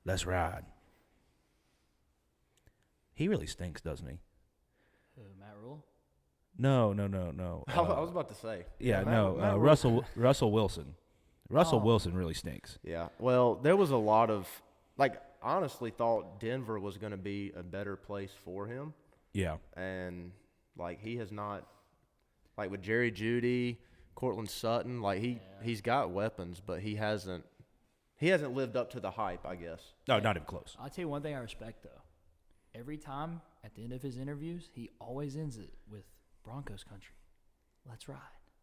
Let's ride. He really stinks, doesn't he? Matt Rule? No. I was about to say. Yeah, Matt Russell Wilson. Russell Wilson really stinks. Yeah. Well, there was a lot of honestly thought Denver was going to be a better place for him. Yeah. And he has not, with Jerry Jeudy, Cortland Sutton, he's got weapons, but he hasn't lived up to the hype, I guess. No, not even close. I'll tell you one thing I respect though. Every time at the end of his interviews, he always ends it with Broncos country. Let's ride.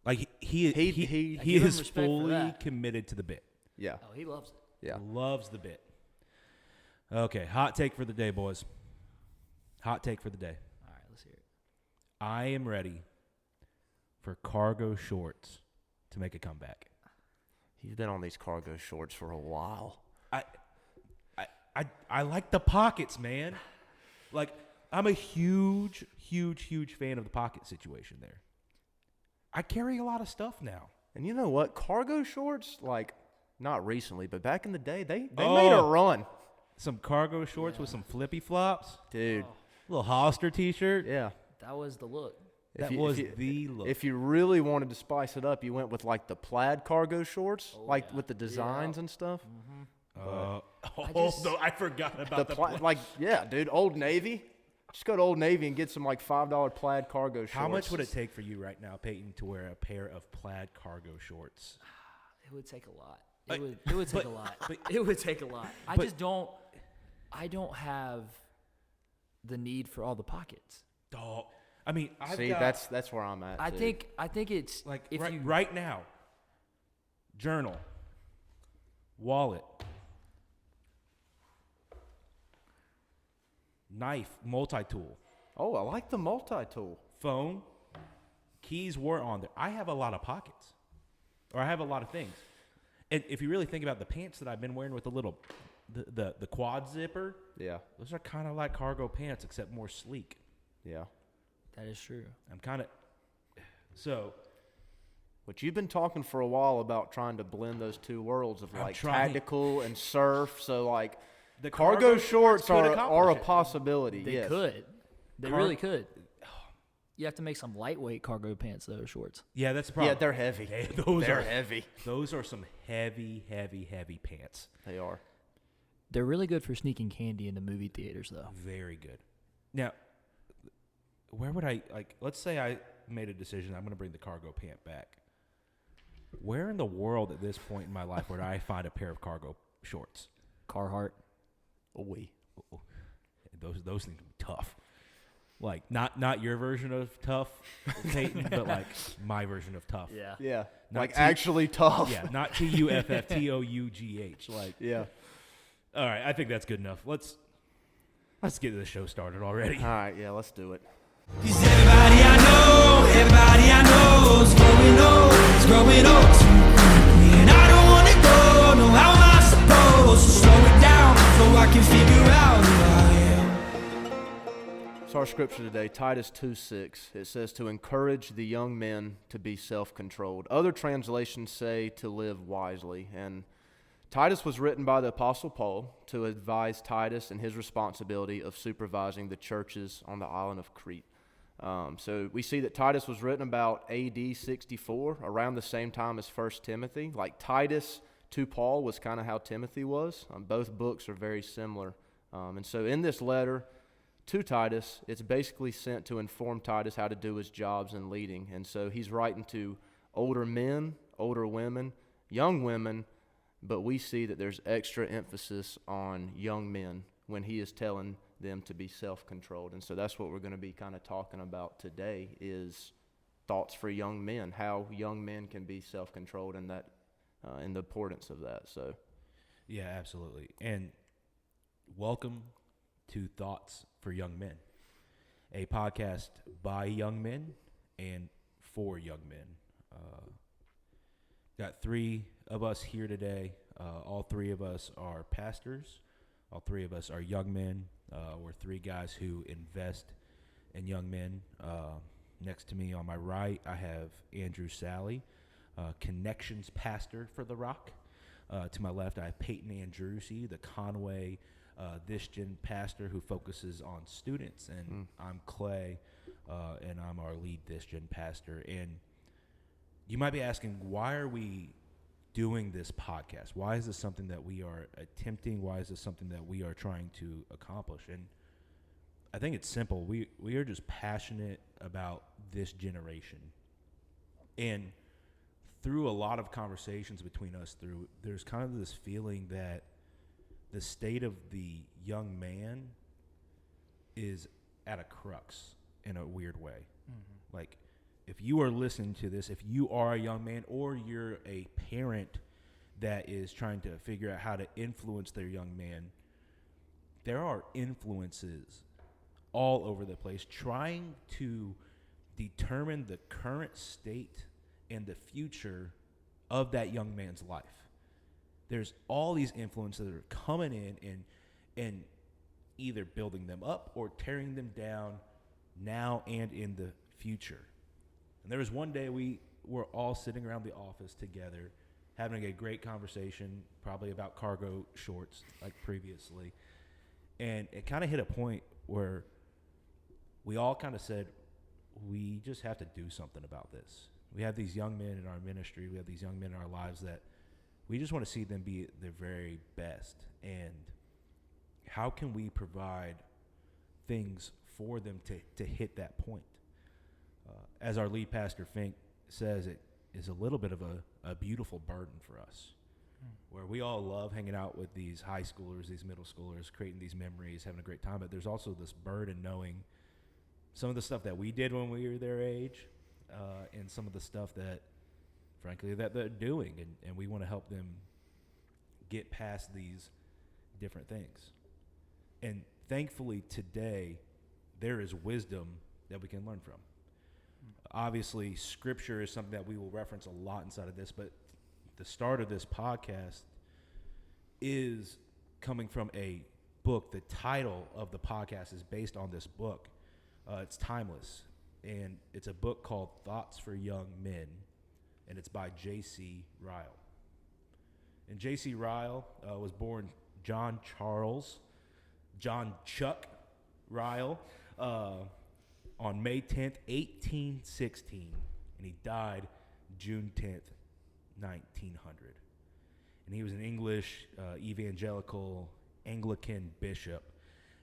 Like he is fully committed to the bit. Yeah. Oh, he loves it. Yeah. Loves the bit. Okay, hot take for the day, boys. Hot take for the day. All right, let's hear it. I am ready for cargo shorts to make a comeback. He's been on these cargo shorts for a while. I like the pockets, man. I'm a huge fan of the pocket situation there. I carry a lot of stuff now. And you know what? Cargo shorts, not recently, but back in the day, they made a run. Some cargo shorts with some flippy flops. Dude. Little Hollister t-shirt. Yeah. That was the look. That was the look. If you really wanted to spice it up, you went with the plaid cargo shorts, with the designs and stuff. Mm-hmm. I forgot about the plaid. Yeah, dude, Old Navy. Just go to Old Navy and get some $5 plaid cargo shorts. How much would it take for you right now, Peyton, to wear a pair of plaid cargo shorts? It would take a lot. It would take a lot. It would take a lot. I don't have the need for all the pockets. Dog. I mean, that's where I'm at. I think it's right now. Journal, wallet, knife, multi-tool. Oh, I like the multi-tool. Phone, keys were on there. I have a lot of pockets, or I have a lot of things. And if you really think about the pants that I've been wearing with the quad zipper, yeah, those are kind of like cargo pants except more sleek. Yeah, that is true. I'm kind of so. But you've been talking for a while about trying to blend those two worlds of tactical and surf. So the cargo shorts are a possibility. They could. They really could. You have to make some lightweight cargo pants, though, shorts. Yeah, that's the problem. Yeah, they're heavy. They're heavy. Those are some heavy pants. They are. They're really good for sneaking candy into movie theaters, though. Very good. Now, where would let's say I made a decision, I'm going to bring the cargo pant back. Where in the world at this point in my life would I find a pair of cargo shorts? Carhartt. Those things are tough. Not your version of tough, Peyton, but my version of tough. Yeah. Yeah. Actually tough. Yeah, not TUFF, TOUGH. Yeah. All right, I think that's good enough. Let's get the show started already. All right, yeah, let's do it. 'Cause everybody I know is growing old too quickly, and I don't wanna go. No, how am I supposed to slow it down so I can figure out who I am? So our scripture today, Titus 2:6, it says to encourage the young men to be self-controlled. Other translations say to live wisely, and Titus was written by the Apostle Paul to advise Titus in his responsibility of supervising the churches on the island of Crete. So we see that Titus was written about AD 64, around the same time as 1 Timothy. Titus to Paul was kind of how Timothy was. Both books are very similar. And so in this letter to Titus, it's basically sent to inform Titus how to do his jobs in leading. And so he's writing to older men, older women, young women, but we see that there's extra emphasis on young men when he is telling them to be self-controlled. And so that's what we're going to be kind of talking about today is thoughts for young men, how young men can be self-controlled and that and the importance of that. So, yeah, absolutely. And welcome to Thoughts for Young Men, a podcast by young men and for young men. Got three of us here today. All three of us are pastors. All three of us are young men. We're three guys who invest in young men. Next to me on my right, I have Andrew Sally, connections pastor for The Rock. To my left, I have Peyton Andrewsy, the Conway This Gen pastor who focuses on students, and I'm Clay, and I'm our lead This Gen pastor. And you might be asking, why are we doing this podcast? Why is this something that we are attempting? Why is this something that we are trying to accomplish? And I think it's simple. We are just passionate about this generation. And through a lot of conversations between us, there's kind of this feeling that the state of the young man is at a crux in a weird way. Mm-hmm. Like, if you are listening to this, if you are a young man or you're a parent that is trying to figure out how to influence their young man, there are influences all over the place trying to determine the current state and the future of that young man's life. There's all these influences that are coming in and either building them up or tearing them down now and in the future. And there was one day we were all sitting around the office together having a great conversation, probably about cargo shorts like previously. And it kind of hit a point where we all kind of said, we just have to do something about this. We have these young men in our ministry. We have these young men in our lives that we just want to see them be at their very best. And how can we provide things for them to hit that point? As our lead pastor, Fink, says, it is a little bit of a beautiful burden for us, where we all love hanging out with these high schoolers, these middle schoolers, creating these memories, having a great time. But there's also this burden knowing some of the stuff that we did when we were their age, and some of the stuff that, frankly, that they're doing. And we want to help them get past these different things. And thankfully today, there is wisdom that we can learn from. Obviously, Scripture is something that we will reference a lot inside of this, but the start of this podcast is coming from a book. The title of the podcast is based on this book. It's timeless, and it's a book called Thoughts for Young Men, and it's by J.C. Ryle. And J.C. Ryle was born John Chuck Ryle, on May 10th, 1816, and he died June 10th, 1900. And he was an English evangelical Anglican bishop,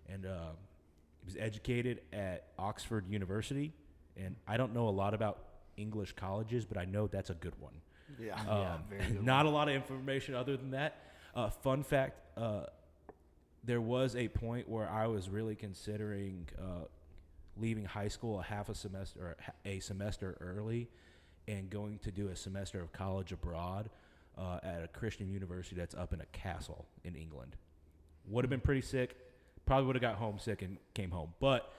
and he was educated at Oxford University. And I don't know a lot about English colleges, but I know that's a good one. Yeah, very good. Not a lot of information other than that. Fun fact, there was a point where I was really considering leaving high school a semester early and going to do a semester of college abroad at a Christian university that's up in a castle in England. Would have been pretty sick. Probably would have got homesick and came home. But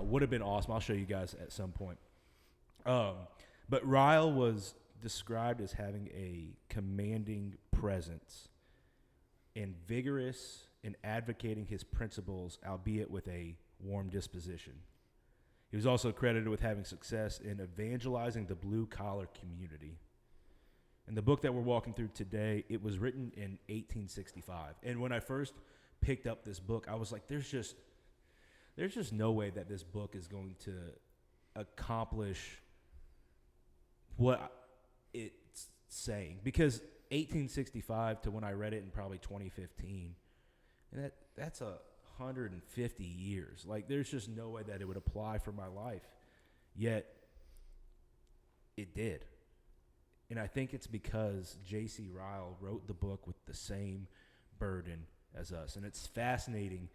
would have been awesome. I'll show you guys at some point. But Ryle was described as having a commanding presence and vigorous in advocating his principles, albeit with a warm disposition. He was also credited with having success in evangelizing the blue-collar community. And the book that we're walking through today, it was written in 1865. And when I first picked up this book, I was like, there's just no way that this book is going to accomplish what it's saying. Because 1865 to when I read it in probably 2015, and that's 150 years. Like, there's just no way that it would apply for my life. Yet, it did. And I think it's because J.C. Ryle wrote the book with the same burden as us. And it's fascinating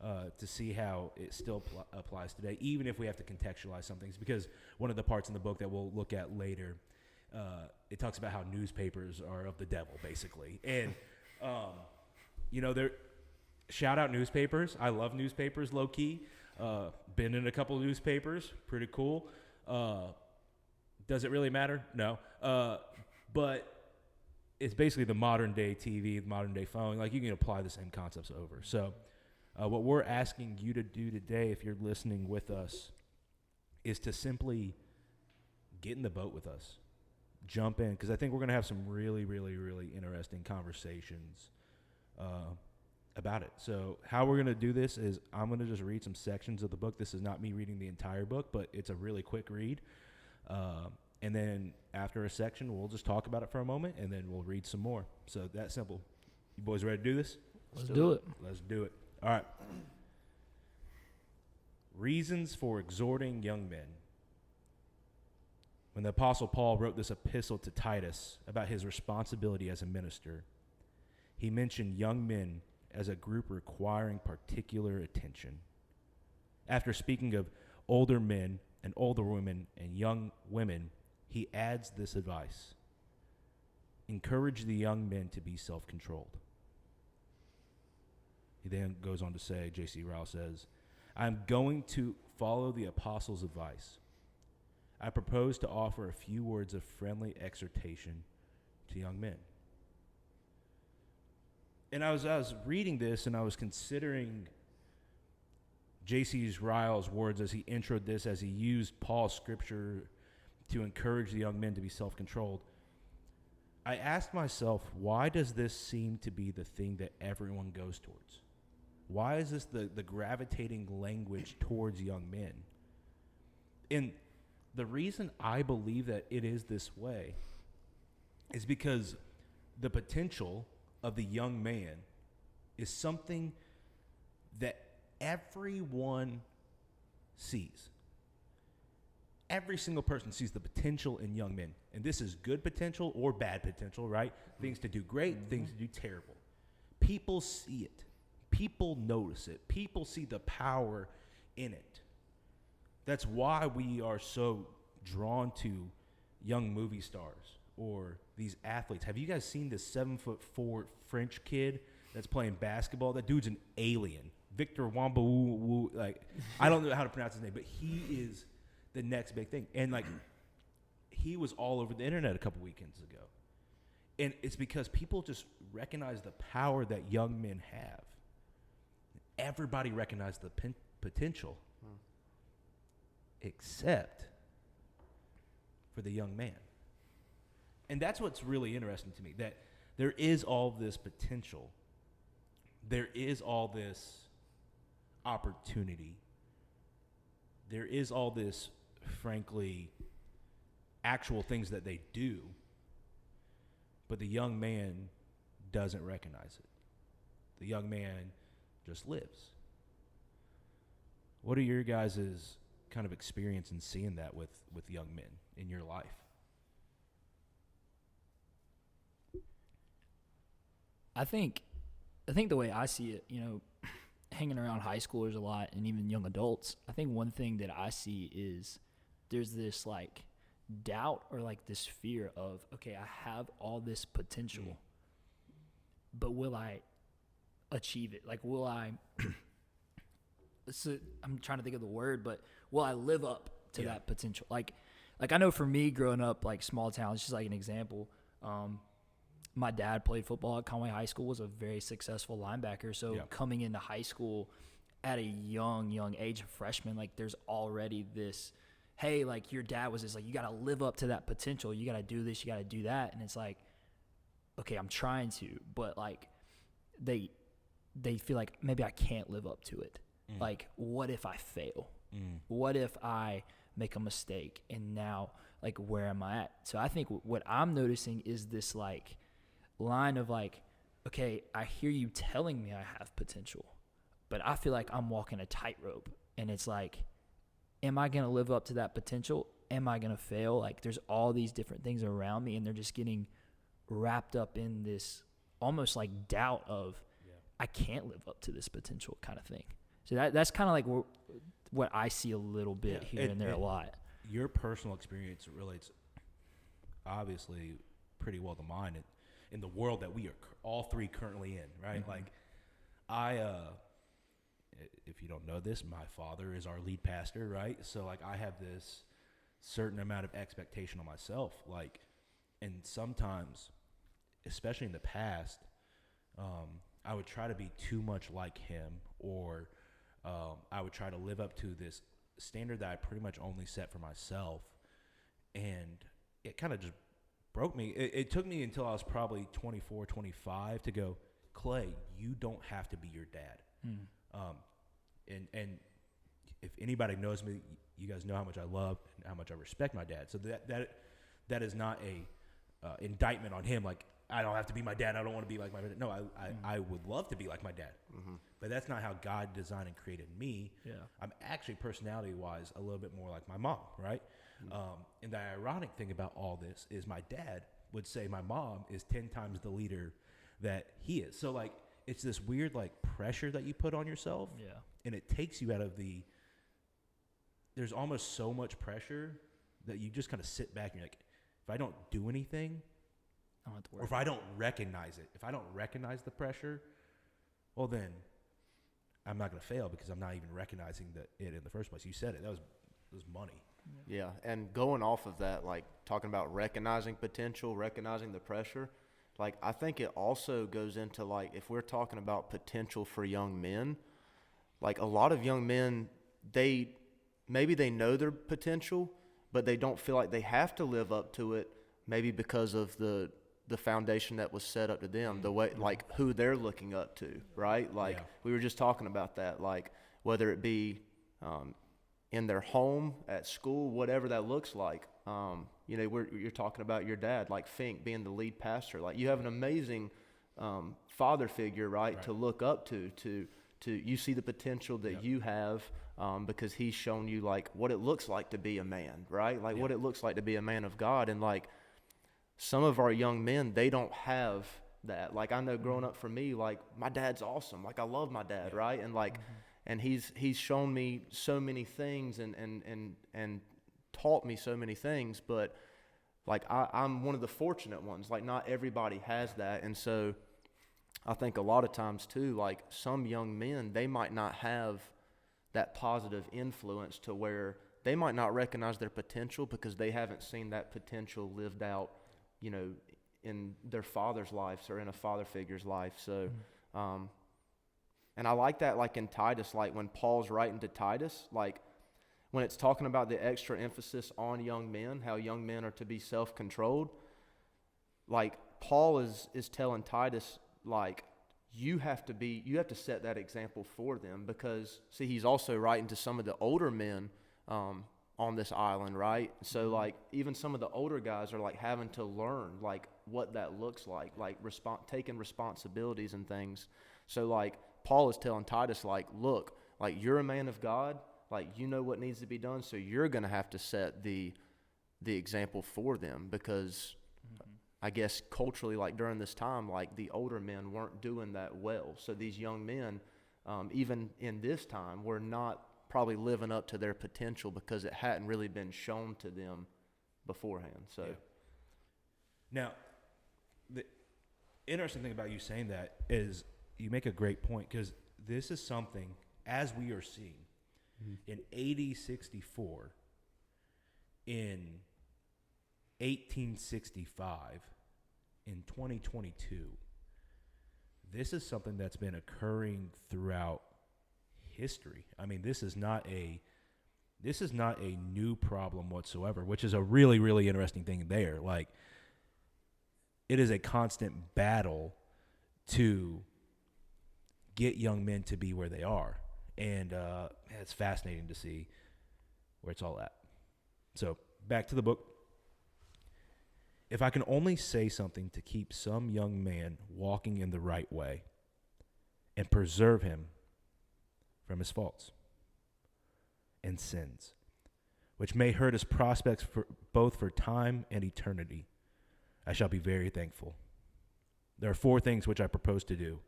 to see how it still applies today, even if we have to contextualize some things. Because one of the parts in the book that we'll look at later, it talks about how newspapers are of the devil, basically. And, shout out newspapers. I love newspapers, low key. Been in a couple of newspapers. Pretty cool. Does it really matter? No. But it's basically the modern day TV, the modern day phone. Like, you can apply the same concepts over. So what we're asking you to do today, if you're listening with us, is to simply get in the boat with us. jump in because I think we're going to have some really, really, really interesting conversations about it. So how we're going to do this is I'm going to just read some sections of the book. This is not me reading the entire book, but it's a really quick read. And then after a section, we'll just talk about it for a moment, and then we'll read some more. So that's simple. You boys ready to do this? Let's do it. Let's do it. All right. Reasons for exhorting young men. When the Apostle Paul wrote this epistle to Titus about his responsibility as a minister, he mentioned young men as a group requiring particular attention. After speaking of older men and older women and young women, he adds this advice: encourage the young men to be self-controlled. He then goes on to say, J.C. Ryle says, I'm going to follow the apostles' advice. I propose to offer a few words of friendly exhortation to young men. And I was reading this, and I was considering J.C. Ryle's words as he introed this, as he used Paul's scripture to encourage the young men to be self-controlled. I asked myself, why does this seem to be the thing that everyone goes towards? Why is this the gravitating language towards young men? And the reason I believe that it is this way is because the potential of the young man is something that everyone sees. Every single person sees the potential in young men. And this is good potential or bad potential, right? Things to do great, things to do terrible. People see it. People notice it. People see the power in it. That's why we are so drawn to young movie stars or these athletes. Have you guys seen this 7'4" French kid that's playing basketball? That dude's an alien. Victor Wembanyama, like, I don't know how to pronounce his name, but he is the next big thing. And like, he was all over the internet a couple weekends ago. And it's because people just recognize the power that young men have. Everybody recognizes the potential, except for the young man. And that's what's really interesting to me, that there is all this potential. There is all this opportunity. There is all this, frankly, actual things that they do, but the young man doesn't recognize it. The young man just lives. What are your guys' kind of experience in seeing that with young men in your life? I think the way I see it, hanging around high schoolers a lot and even young adults, I think one thing that I see is there's this like doubt or like this fear of, okay, I have all this potential, but will I achieve it? Like, will I, I'm trying to think of the word, but will I live up to that potential? Like I know for me growing up, like small towns, just like an example, my dad played football at Conway High School, was a very successful linebacker. So coming into high school at a young age, a freshman, like there's already this, hey, like your dad was just like, you got to live up to that potential. You got to do this, you got to do that. And it's like, okay, I'm trying to, but like they feel like maybe I can't live up to it. Like, what if I fail? What if I make a mistake? And now, like, where am I at? So I think what I'm noticing is this like line of like, okay, I hear you telling me I have potential, but I feel like I'm walking a tightrope. And it's like, am I going to live up to that potential? Am I going to fail? Like, there's all these different things around me, and they're just getting wrapped up in this almost like doubt of, I can't live up to this potential kind of thing. So that's kind of like what I see a little bit here and there a lot. Your personal experience relates obviously pretty well to mine in the world that we are all three currently in, right? Like, if you don't know this, my father is our lead pastor, right? So like, I have this certain amount of expectation on myself, like, and sometimes, especially in the past, I would try to be too much like him, or I would try to live up to this standard that I pretty much only set for myself, and it kind of just broke me. It took me until I was probably 24, 25 to go, Clay, you don't have to be your dad. And if anybody knows me, you guys know how much I love and how much I respect my dad. So that is not a indictment on him. Like, I don't have to be my dad. I don't want to be like my dad. No, I would love to be like my dad. But that's not how God designed and created me. Yeah. I'm actually personality-wise a little bit more like my mom, right? And the ironic thing about all this is my dad would say my mom is 10 times the leader that he is. So, like, it's this weird, like, pressure that you put on yourself. Yeah. And it takes you out of there's almost so much pressure that you just kind of sit back and you're like, if I don't do anything, I don't have to worry. or if I don't recognize it, if I don't recognize the pressure, well, then I'm not going to fail because I'm not even recognizing it in the first place. You said it. That was money. Yeah, and going off of that, like talking about recognizing potential, recognizing the pressure, like I think it also goes into like if we're talking about potential for young men, like a lot of young men, maybe they know their potential, but they don't feel like they have to live up to it, maybe because of the foundation that was set up to them, the way like who they're looking up to, right? Like we were just talking about that, like whether it be in their home, at school, whatever that looks like. You know, you're talking about your dad, like Fink being the lead pastor. Like you have an amazing father figure, right, to look up to you see the potential that you have because he's shown you like what it looks like to be a man, right? Like what it looks like to be a man of God. And like some of our young men, they don't have that. Like I know growing up for me, like my dad's awesome. Like I love my dad, right? And like and he's shown me so many things and taught me so many things, but like I'm one of the fortunate ones. Like not everybody has that. And so I think a lot of times too, like some young men, they might not have that positive influence to where they might not recognize their potential because they haven't seen that potential lived out, you know, in their father's lives or in a father figure's life. So, and I like that, like in Titus, like when Paul's writing to Titus, like when it's talking about the extra emphasis on young men, how young men are to be self-controlled, like Paul is telling Titus, like, you have to set that example for them because, see, he's also writing to some of the older men on this island, right? So, like, even some of the older guys are, like, having to learn, like, what that looks like taking responsibilities and things. So, like, Paul is telling Titus, like, look, like, you're a man of God, like, you know what needs to be done, so you're going to have to set the example for them because I guess culturally, like during this time, like the older men weren't doing that well. So these young men, even in this time, were not probably living up to their potential because it hadn't really been shown to them beforehand. So, now, the interesting thing about you saying that is you make a great point because this is something, as we are seeing, in AD 64, in 1865, in 2022, this is something that's been occurring throughout history. I mean, this is not a new problem whatsoever, which is a really, really interesting thing there. Like, it is a constant battle to get young men to be where they are. And it's fascinating to see where it's all at. So, back to the book. If I can only say something to keep some young man walking in the right way and preserve him from his faults and sins, which may hurt his prospects both for time and eternity, I shall be very thankful. There are 4 things which I propose to do.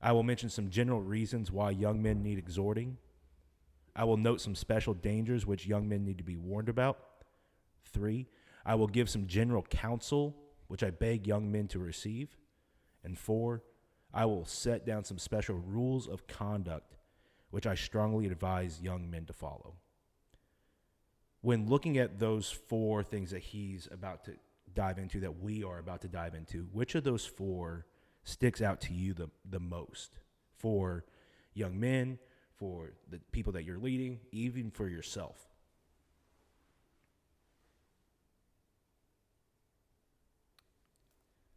I will mention some general reasons why young men need exhorting. I will note some special dangers which young men need to be warned about. 3, I will give some general counsel, which I beg young men to receive. And 4, I will set down some special rules of conduct, which I strongly advise young men to follow. When looking at those 4 things that he's about to dive into, that we are about to dive into, which of those 4 sticks out to you the most for young men, for the people that you're leading, even for yourself?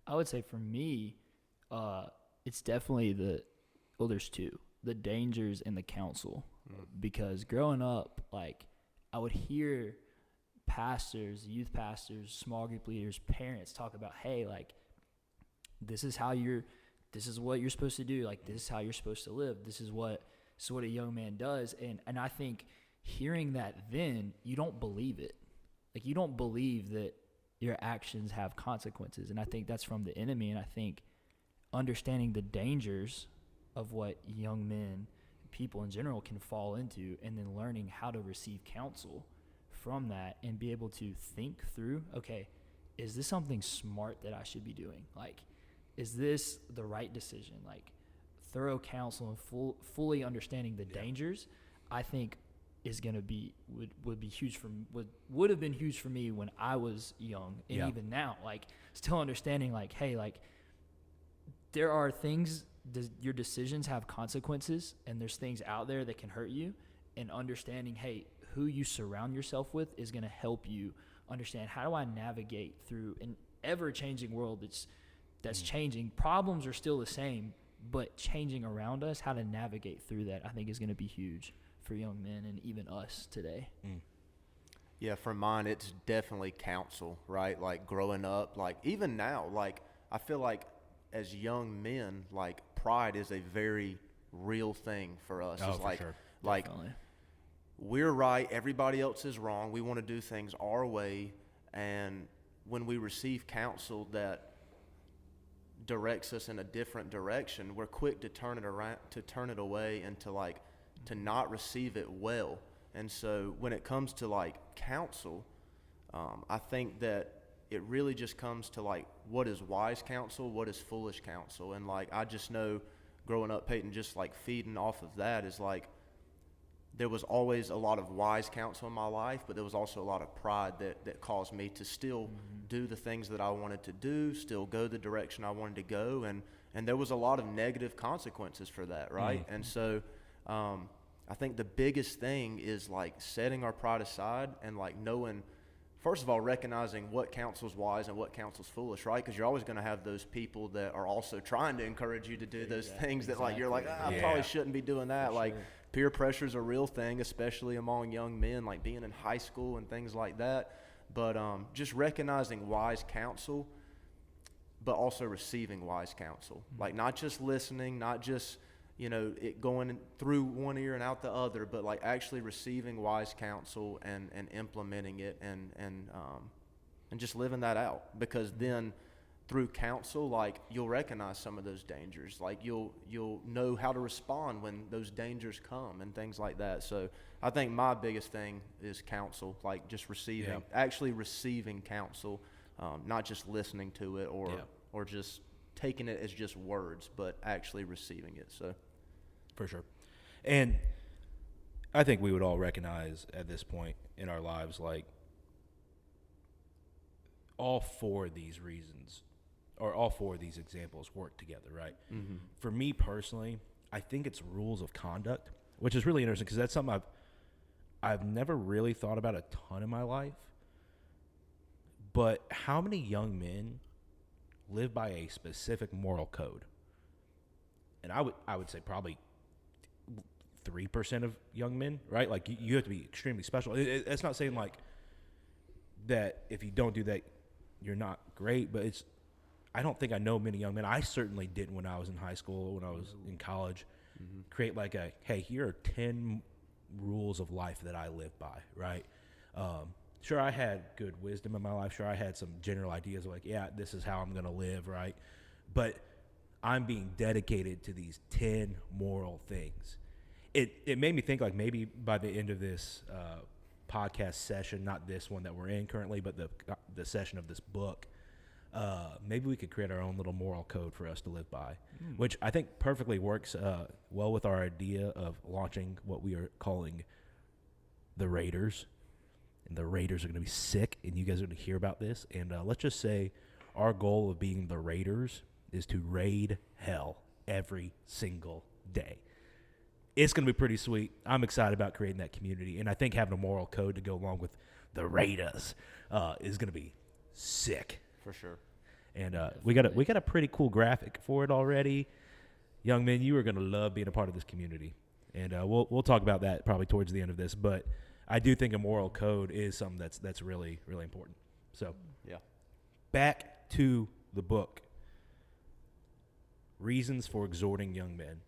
I would say for me, it's definitely there's two, the dangers and the counsel. Because growing up, like, I would hear pastors, youth pastors, small group leaders, parents talk about, hey, like, this is what you're supposed to do. Like, this is how you're supposed to live. This is what a young man does. And I think hearing that, then you don't believe it. Like, you don't believe that your actions have consequences. And I think that's from the enemy. And I think understanding the dangers of what young men, people in general, can fall into, and then learning how to receive counsel from that and be able to think through, okay, is this something smart that I should be doing? Like, is this the right decision? Like, thorough counsel and fully understanding the dangers, I think is going to be, would be huge would have been huge for me when I was young. And even now, like, still understanding, like, hey, like, there are things, your decisions have consequences, and there's things out there that can hurt you, and understanding, hey, who you surround yourself with is going to help you understand, how do I navigate through an ever-changing world that's changing. Problems are still the same, but changing around us, how to navigate through that, I think is going to be huge for young men and even us today. Yeah, for mine, it's definitely counsel, right? Like, growing up, like, even now, like, I feel like as young men, like, pride is a very real thing for us. Oh, it's for like, sure. like, Definitely. we're right, everybody else is wrong. We want to do things our way, and when we receive counsel that directs us in a different direction, we're quick to turn it around, to turn it away, and to not receive it well. And so when it comes to, like, counsel, I think that it really just comes to, like, what is wise counsel, what is foolish counsel. And, like, I just know growing up, Peyton, just, like, feeding off of that is, like, there was always a lot of wise counsel in my life, but there was also a lot of pride that caused me to still do the things that I wanted to do, still go the direction I wanted to go, and there was a lot of negative consequences for that, right? And so I think the biggest thing is, like, setting our pride aside and, like, knowing, first of all, recognizing what counsel's wise and what counsel's foolish, right? Because you're always going to have those people that are also trying to encourage you to do those things that, like, you're like, I probably shouldn't be doing that. Like, peer pressure is a real thing, especially among young men, like being in high school and things like that. But just recognizing wise counsel, but also receiving wise counsel. Like, not just listening, not just, it going through one ear and out the other, but, like, actually receiving wise counsel and implementing it and just living that out. Because then through counsel, like, you'll recognize some of those dangers. Like, you'll know how to respond when those dangers come and things like that. So I think my biggest thing is counsel, like, just actually receiving counsel, not just listening to it or just taking it as just words, but actually receiving it. So, for sure. And I think we would all recognize at this point in our lives, like, all four of these reasons, or all four of these examples, work together, right? For me personally, I think it's rules of conduct, which is really interesting because that's something I've never really thought about a ton in my life. But how many young men live by a specific moral code? And I would say probably 3% of young men, right? Like, you have to be extremely special. It's not saying, like, that if you don't do that, you're not great, but I don't think I know many young men. I certainly didn't when I was in high school, when I was in college, create like hey, here are 10 rules of life that I live by, right? Sure, I had good wisdom in my life. Sure, I had some general ideas of, like, yeah, this is how I'm going to live, right? But I'm being dedicated to these 10 moral things. It made me think, like, maybe by the end of this podcast session, not this one that we're in currently, but the session of this book, maybe we could create our own little moral code for us to live by, which I think perfectly works well with our idea of launching what we are calling the Raiders. And the Raiders are going to be sick, and you guys are going to hear about this. And let's just say our goal of being the Raiders is to raid hell every single day. It's going to be pretty sweet. I'm excited about creating that community, and I think having a moral code to go along with the Raiders is going to be sick. for sure. And we got a pretty cool graphic for it already. Young men, you are going to love being a part of this community. And we'll talk about that probably towards the end of this. But I do think a moral code is something that's really, really important. So Yeah. back to the book. Reasons for exhorting young men.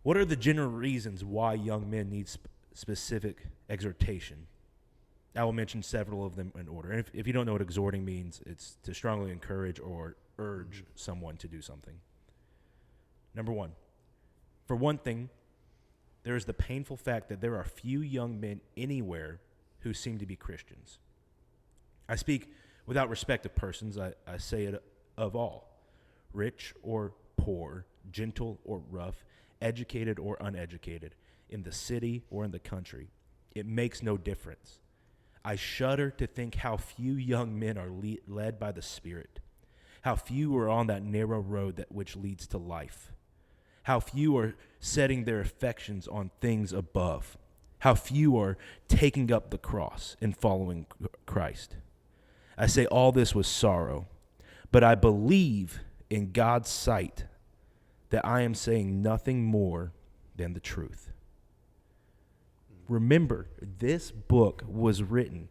What are the general reasons why young men need specific exhortation? I will mention several of them in order. And if you don't know what exhorting means, it's to strongly encourage or urge someone to do something. Number one, for one thing, there is the painful fact that there are few young men anywhere who seem to be Christians. I speak without respect of persons. I say it of all. Rich or poor, gentle or rough, educated or uneducated, in the city or in the country. It makes no difference. I shudder to think how few young men are led by the Spirit, how few are on that narrow road which leads to life, how few are setting their affections on things above, how few are taking up the cross and following Christ. I say all this with sorrow, but I believe in God's sight that I am saying nothing more than the truth. Remember, this book was written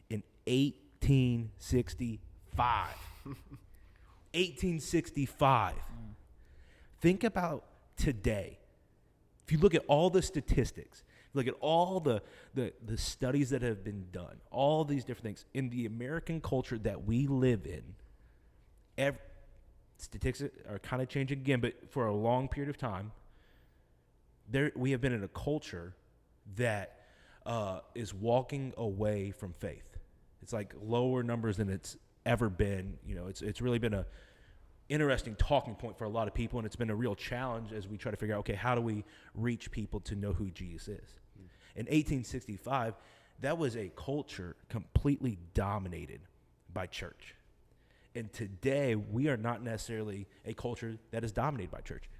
in 1865. 1865. Think about today. If you look at all the statistics, look at all the studies that have been done, all these different things, in the American culture that we live in, statistics are kind of changing again, but for a long period of time, we have been in a culture that is walking away from faith. It's like lower numbers than it's ever been. You know, it's really been a interesting talking point for a lot of people, and it's been a real challenge as we try to figure out, okay, how do we reach people to know who Jesus is? In 1865, that was a culture completely dominated by church. And today, we are not necessarily a culture that is dominated by church.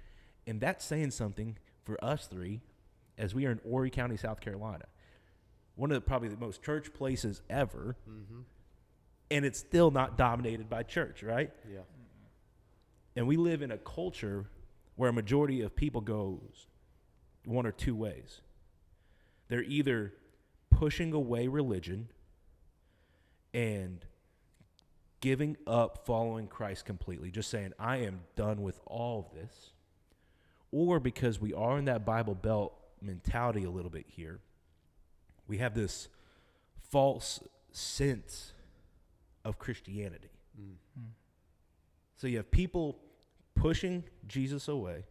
And that's saying something for us three, as we are in Horry County, South Carolina. One of probably the most church places ever. Mm-hmm. And it's still not dominated by church, right? Yeah. And we live in a culture where a majority of people goes one or two ways. They're either pushing away religion and giving up following Christ completely, just saying, I am done with all of this. Or because we are in that Bible Belt mentality a little bit here, we have this false sense of Christianity. Mm-hmm. So you have people pushing Jesus away,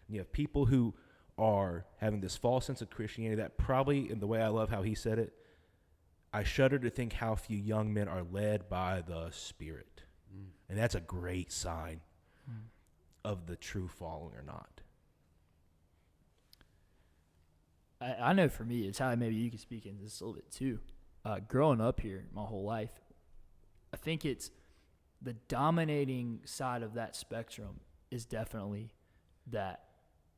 and you have people who are having this false sense of Christianity that probably, in the way I love how he said it, I shudder to think how few young men are led by the Spirit. Mm. And that's a great sign of the true following or not. I know for me, it's how maybe you can speak into this a little bit too. Growing up here my whole life, I think it's the dominating side of that spectrum is definitely that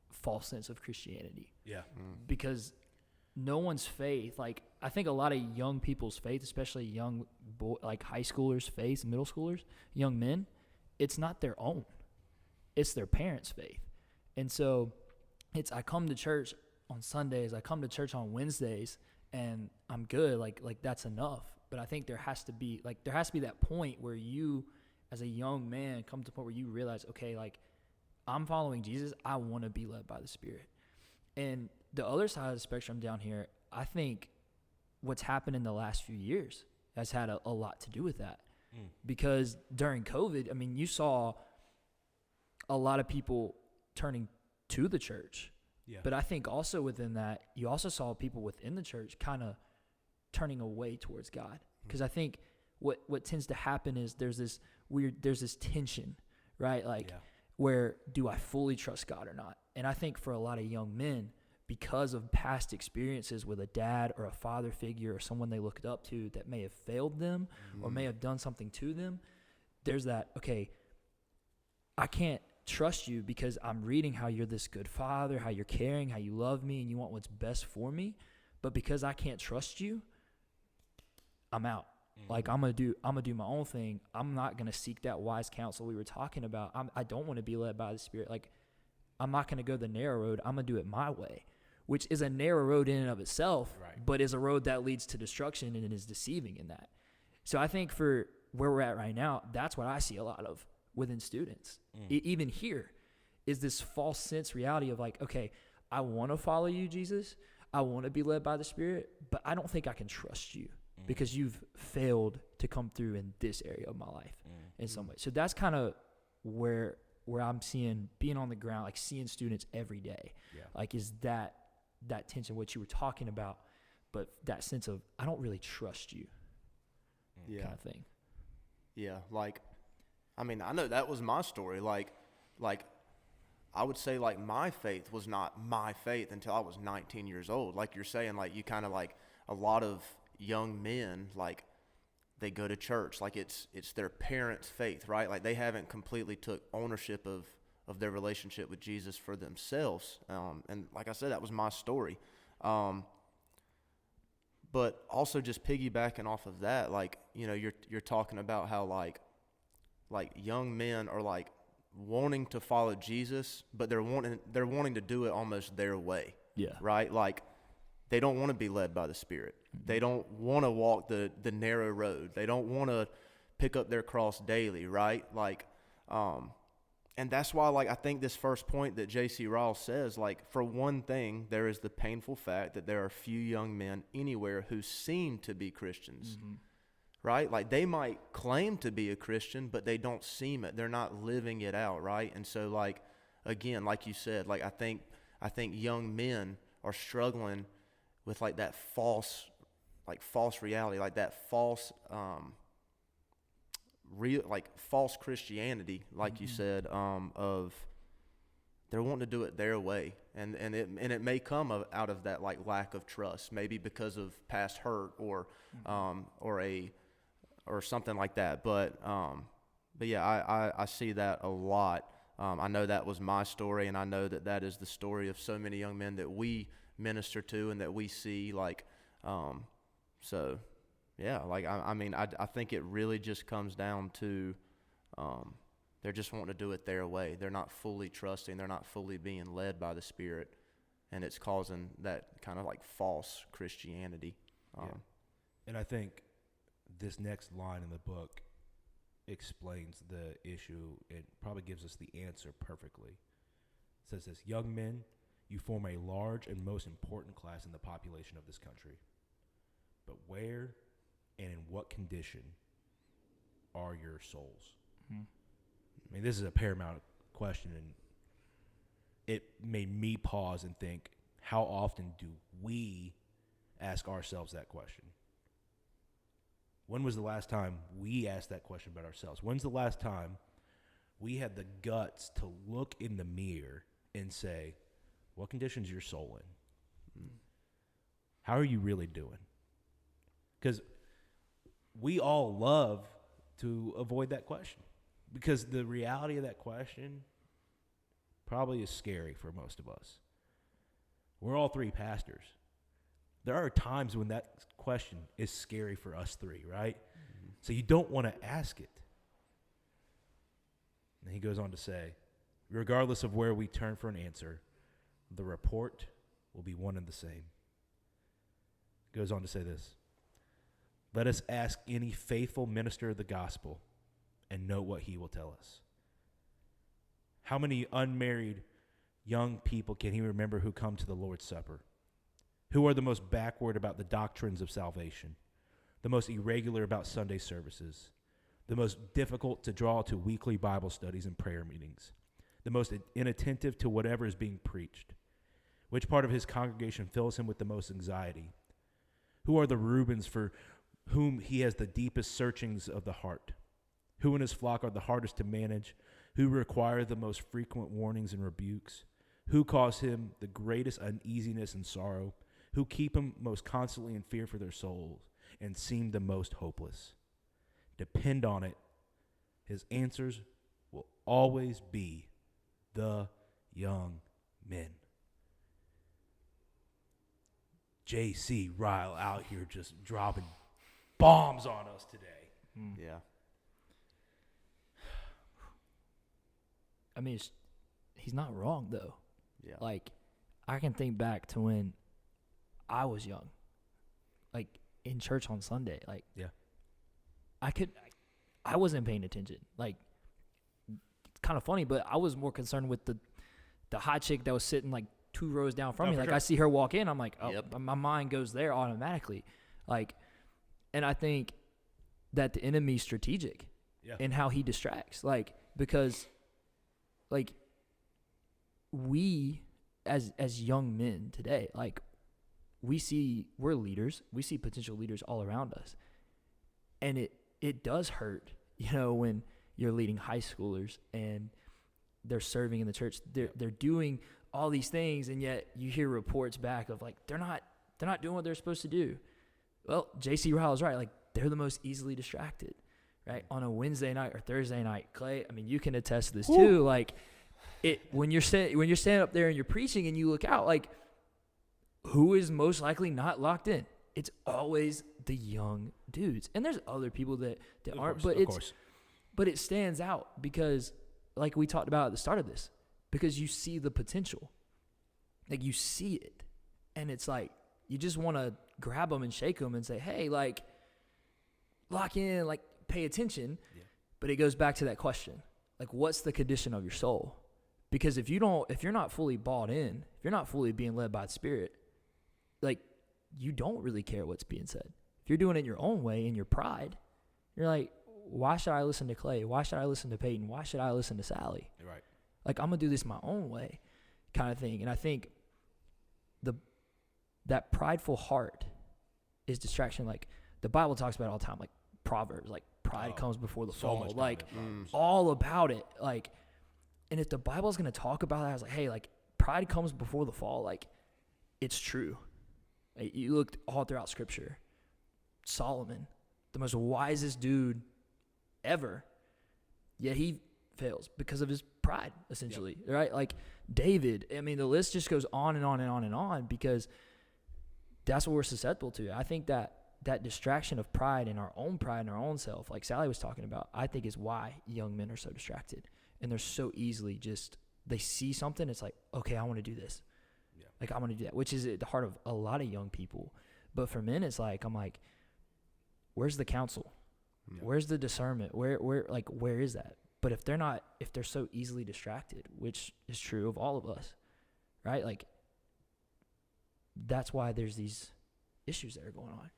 false sense of Christianity. Yeah. Because no one's faith, like I think a lot of young people's faith, especially young like high schoolers' faith, middle schoolers, young men, it's not their own. It's their parents' faith. And so I come to church on Sundays, I come to church on Wednesdays, and I'm good, like that's enough. But I think there has to be that point where you, as a young man, come to the point where you realize, okay, like I'm following Jesus, I want to be led by the Spirit. And the other side of the spectrum down here, I think what's happened in the last few years has had a lot to do with that. Because during COVID, I mean, you saw a lot of people turning to the church. Yeah. But I think also within that, you also saw people within the church kind of turning away towards God. Because I think what tends to happen is there's this tension, right? Like, where do I fully trust God or not? And I think for a lot of young men, because of past experiences with a dad or a father figure or someone they looked up to that may have failed them or may have done something to them, there's that, okay, I can't trust you because I'm reading how you're this good father, how you're caring, how you love me, and you want what's best for me. But because I can't trust you, I'm out. Like I'm gonna do my own thing. I'm not gonna seek that wise counsel we were talking about. I don't want to be led by the Spirit. Like I'm not gonna go the narrow road. I'm gonna do it my way, which is a narrow road in and of itself, Right. but is a road that leads to destruction and is deceiving in that. So I think for where we're at right now, that's what I see a lot of within students. Even here is this false sense reality of like, okay, I want to follow you, Jesus. I want to be led by the Spirit, but I don't think I can trust you because you've failed to come through in this area of my life in some way. So that's kind of where I'm seeing, being on the ground, like seeing students every day. Yeah. Like is that tension, what you were talking about, but that sense of, I don't really trust you kind of thing. Yeah, like, I mean, I know that was my story. Like, I would say, like, my faith was not my faith until I was 19 years old. Like you're saying, like, you kind of, like, a lot of young men, like, they go to church. Like, it's their parents' faith, right? Like, they haven't completely took ownership of their relationship with Jesus for themselves. And like I said, that was my story. But also just piggybacking off of that, like, you know, you're talking about how like young men are like wanting to follow Jesus, but they're wanting to do it almost their way. Yeah. Right? Like they don't want to be led by the Spirit. They don't want to walk the narrow road. They don't want to pick up their cross daily, right? Like and that's why, like, I think this first point that J.C. Ryle says, like, for one thing, there is the painful fact that there are few young men anywhere who seem to be Christians, right? Like, they might claim to be a Christian, but they don't seem it. They're not living it out, right? And so, like, again, like you said, like, I think young men are struggling with, like, that false reality, like that false false Christianity, like you said, of they're wanting to do it their way, and it may come out of that like lack of trust, maybe because of past hurt or something like that. But yeah, I see that a lot. I know that was my story, and I know that is the story of so many young men that we minister to and that we see. Like, so. Yeah, like, I mean, I think it really just comes down to they're just wanting to do it their way. They're not fully trusting. They're not fully being led by the Spirit, and it's causing that kind of like false Christianity. And I think this next line in the book explains the issue. It probably gives us the answer perfectly. It says this: young men, you form a large and most important class in the population of this country. But where and in what condition are your souls? I mean, this is a paramount question, and it made me pause and think, how often do we ask ourselves that question? When was the last time we asked that question about ourselves? When's the last time we had the guts to look in the mirror and say, what condition is your soul in? How are you really doing? Because we all love to avoid that question, because the reality of that question probably is scary for most of us. We're all three pastors. There are times when that question is scary for us three, right? So you don't want to ask it. And he goes on to say, regardless of where we turn for an answer, the report will be one and the same. Goes on to say this: let us ask any faithful minister of the gospel and know what he will tell us. How many unmarried young people can he remember who come to the Lord's Supper? Who are the most backward about the doctrines of salvation, the most irregular about Sunday services, the most difficult to draw to weekly Bible studies and prayer meetings, the most inattentive to whatever is being preached? Which part of his congregation fills him with the most anxiety? Who are the Reubens for whom he has the deepest searchings of the heart? Who in his flock are the hardest to manage? Who require the most frequent warnings and rebukes? Who cause him the greatest uneasiness and sorrow? Who keep him most constantly in fear for their souls and seem the most hopeless? Depend on it, his answers will always be the young men. J.C. Ryle out here just dropping bombs on us today. Yeah. I mean, he's not wrong though. Yeah. Like, I can think back to when I was young, like in church on Sunday. Like, Yeah. I wasn't paying attention. Like, it's kind of funny, but I was more concerned with the hot chick that was sitting like 2 rows down from me. Like, sure. I see her walk in, I'm like, oh, Yep. my mind goes there automatically. Like, and I think that the enemy's strategic in how he distracts. Like, because, like, we as young men today, like, we're leaders. We see potential leaders all around us. And it does hurt, when you're leading high schoolers and they're serving in the church. They're doing all these things, and yet you hear reports back of like they're not doing what they're supposed to do. Well, JC Ryle's right. Like, they're the most easily distracted, right? On a Wednesday night or Thursday night, Clay, I mean, you can attest to this too. Like, when you're standing up there and you're preaching and you look out, like, who is most likely not locked in? It's always the young dudes. And there's other people that aren't, but it stands out because, like we talked about at the start of this, because you see the potential. Like, you see it. And it's like, you just want to grab them and shake them and say, hey, like, lock in, like, pay attention. Yeah. But it goes back to that question. Like, what's the condition of your soul? Because if you're not fully bought in, if you're not fully being led by the Spirit, like, you don't really care what's being said. If you're doing it your own way in your pride, you're like, why should I listen to Clay? Why should I listen to Peyton? Why should I listen to Sally? Right. Like, I'm going to do this my own way kind of thing. And I think that prideful heart is distraction. Like, the Bible talks about it all the time, like Proverbs, like pride comes before the fall. Like, all about it. Like, and if the Bible's going to talk about that, I was like, hey, like, pride comes before the fall. Like, it's true. Like, you looked all throughout Scripture. Solomon, the most wisest dude ever, yet he fails because of his pride, essentially, right? Like, David, I mean, the list just goes on and on and on and on because that's what we're susceptible to. I think that distraction of pride in our own self, like Sally was talking about, I think is why young men are so distracted. And they're so easily they see something, it's like, okay, I want to do this. Yeah. Like, I want to do that, which is at the heart of a lot of young people. But for men, it's like, I'm like, where's the counsel? Yeah. Where's the discernment? Where is that? But if they're so easily distracted, which is true of all of us, right? Like, that's why there's these issues that are going on,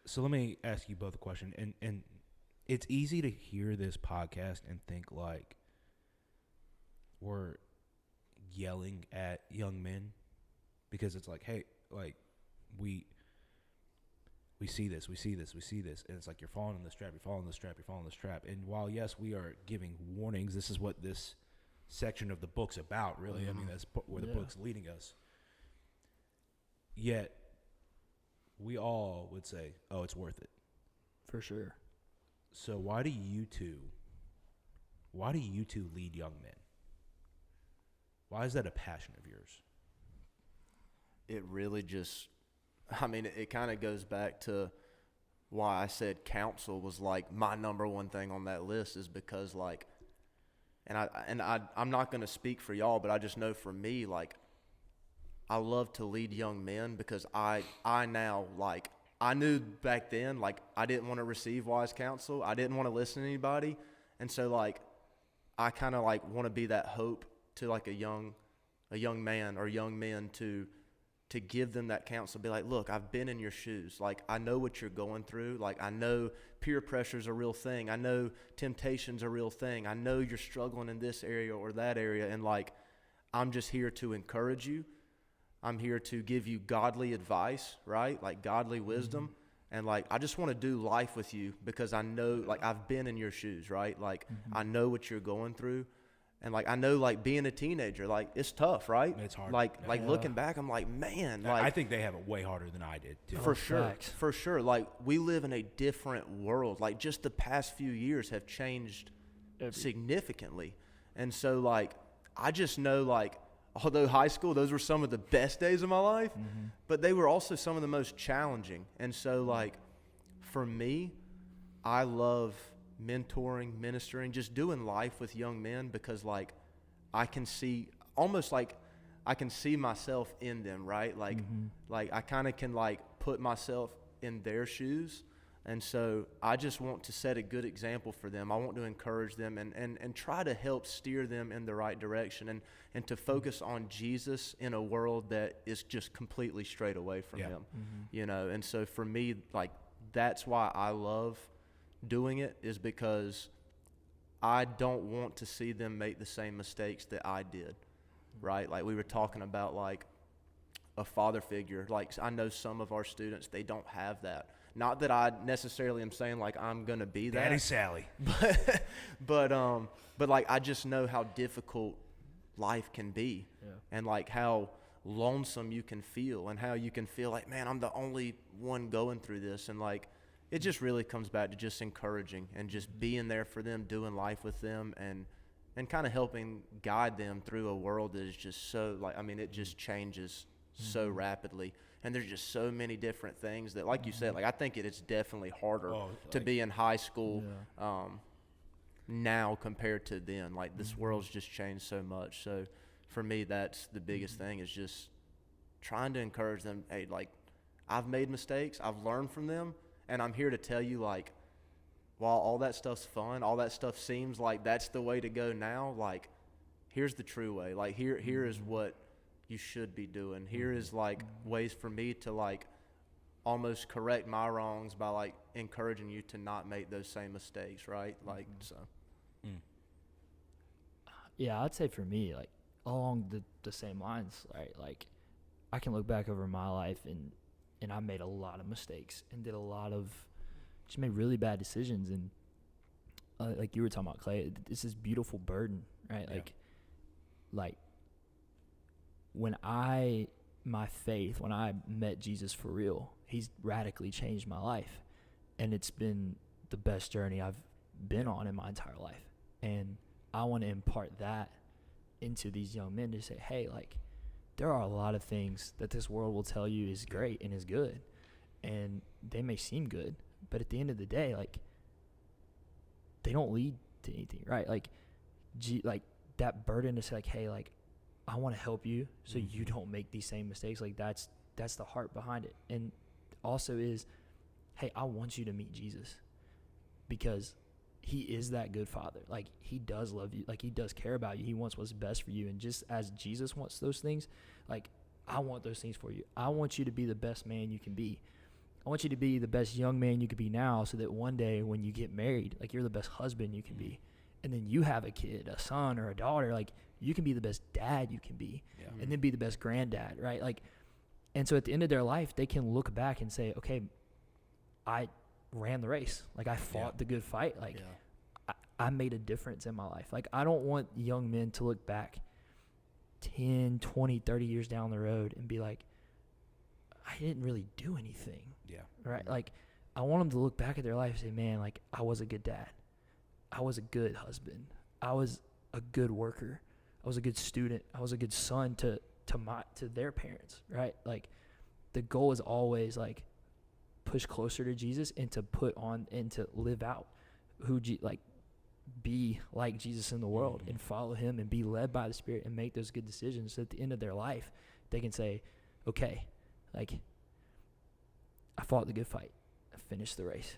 So let me ask you both a question. And it's easy to hear this podcast and think like we're yelling at young men because it's like, hey, like, we see this, and it's like, you're falling in this trap, and while yes, we are giving warnings, this is what this section of the book's about, really. I mean, that's where the book's leading us, yet we all would say, oh, it's worth it. For sure. So why do you two lead young men? Why is that a passion of yours? It really just, I mean, it kind of goes back to why I said counsel was like my number one thing on that list, is because, like, I'm not going to speak for y'all, but I just know for me, like, I love to lead young men because I now, like, I knew back then, like, I didn't want to receive wise counsel. I didn't want to listen to anybody. And so, like, I kind of, like, want to be that hope to, like, a young man or young men to give them that counsel. Be like, look, I've been in your shoes. Like, I know what you're going through. Like, I know peer pressure is a real thing. I know temptation's a real thing. I know you're struggling in this area or that area. And, like, I'm just here to encourage you. I'm here to give you godly advice, right? Like, godly wisdom. And, like, I just want to do life with you because I know, like, I've been in your shoes, right? Like, I know what you're going through. And, like, I know, like, being a teenager, like, it's tough, right? It's hard. Like, looking back, I'm like, man. Like, I think they have it way harder than I did, too. For sure. For sure. Like, we live in a different world. Like, just the past few years have changed significantly. And so, like, I just know, like, although high school, those were some of the best days of my life, but they were also some of the most challenging. And so, like, for me, I love mentoring, ministering, just doing life with young men because like I can see almost like I can see myself in them, right? Like like I kind of can like put myself in their shoes. And so I just want to set a good example for them. I want to encourage them and try to help steer them in the right direction and to focus on Jesus in a world that is just completely straight away from him, you know? And so for me, like, that's why I love doing it, is because I don't want to see them make the same mistakes that I did, right? Like we were talking about like a father figure. Like I know some of our students, they don't have that. Not that I necessarily am saying like I'm gonna be that. Daddy Sally. But like I just know how difficult life can be, and like how lonesome you can feel, and how you can feel like, man, I'm the only one going through this, and like it just really comes back to just encouraging and just being there for them, doing life with them, and kind of helping guide them through a world that is just so like, I mean, it just changes so rapidly. And there's just so many different things that, like you said, like I think it's definitely harder to be in high school now compared to then. Like this world's just changed so much. So for me, that's the biggest thing, is just trying to encourage them. Hey, like I've made mistakes, I've learned from them, and I'm here to tell you, like, while all that stuff's fun, all that stuff seems like that's the way to go now, like here's the true way. Like here is what you should be doing. Here is like ways for me to like almost correct my wrongs by like encouraging you to not make those same mistakes, right? Like so. Yeah, I'd say for me, like along the same lines, right? Like I can look back over my life and I made a lot of mistakes and did a lot of just made really bad decisions, and like you were talking about, Clay, it's this beautiful burden, right? Yeah. Like when I met Jesus for real, he's radically changed my life, and it's been the best journey I've been on in my entire life. And I want to impart that into these young men to say, hey, like there are a lot of things that this world will tell you is great and is good, and they may seem good, but at the end of the day, like they don't lead to anything, right? Like like that burden to say like, hey, like I want to help you so you don't make these same mistakes. Like that's the heart behind it. And also is, hey, I want you to meet Jesus because he is that good father. Like he does love you. Like he does care about you. He wants what's best for you. And just as Jesus wants those things, like I want those things for you. I want you to be the best man you can be. I want you to be the best young man you could be now, so that one day when you get married, like you're the best husband you can be. And then you have a kid, a son or a daughter, like you can be the best dad you can be, and then be the best granddad, right? Like, and so at the end of their life, they can look back and say, okay, I ran the race. Like I fought the good fight. Like I made a difference in my life. Like I don't want young men to look back 10, 20, 30 years down the road and be like, I didn't really do anything. Yeah. Right? Like I want them to look back at their life and say, man, like I was a good dad. I was a good husband. I was a good worker. I was a good student. I was a good son to their parents, right? Like the goal is always like push closer to Jesus and to put on and to live out be like Jesus in the world and follow him and be led by the Spirit and make those good decisions, so at the end of their life they can say, okay, like I fought the good fight. I finished the race.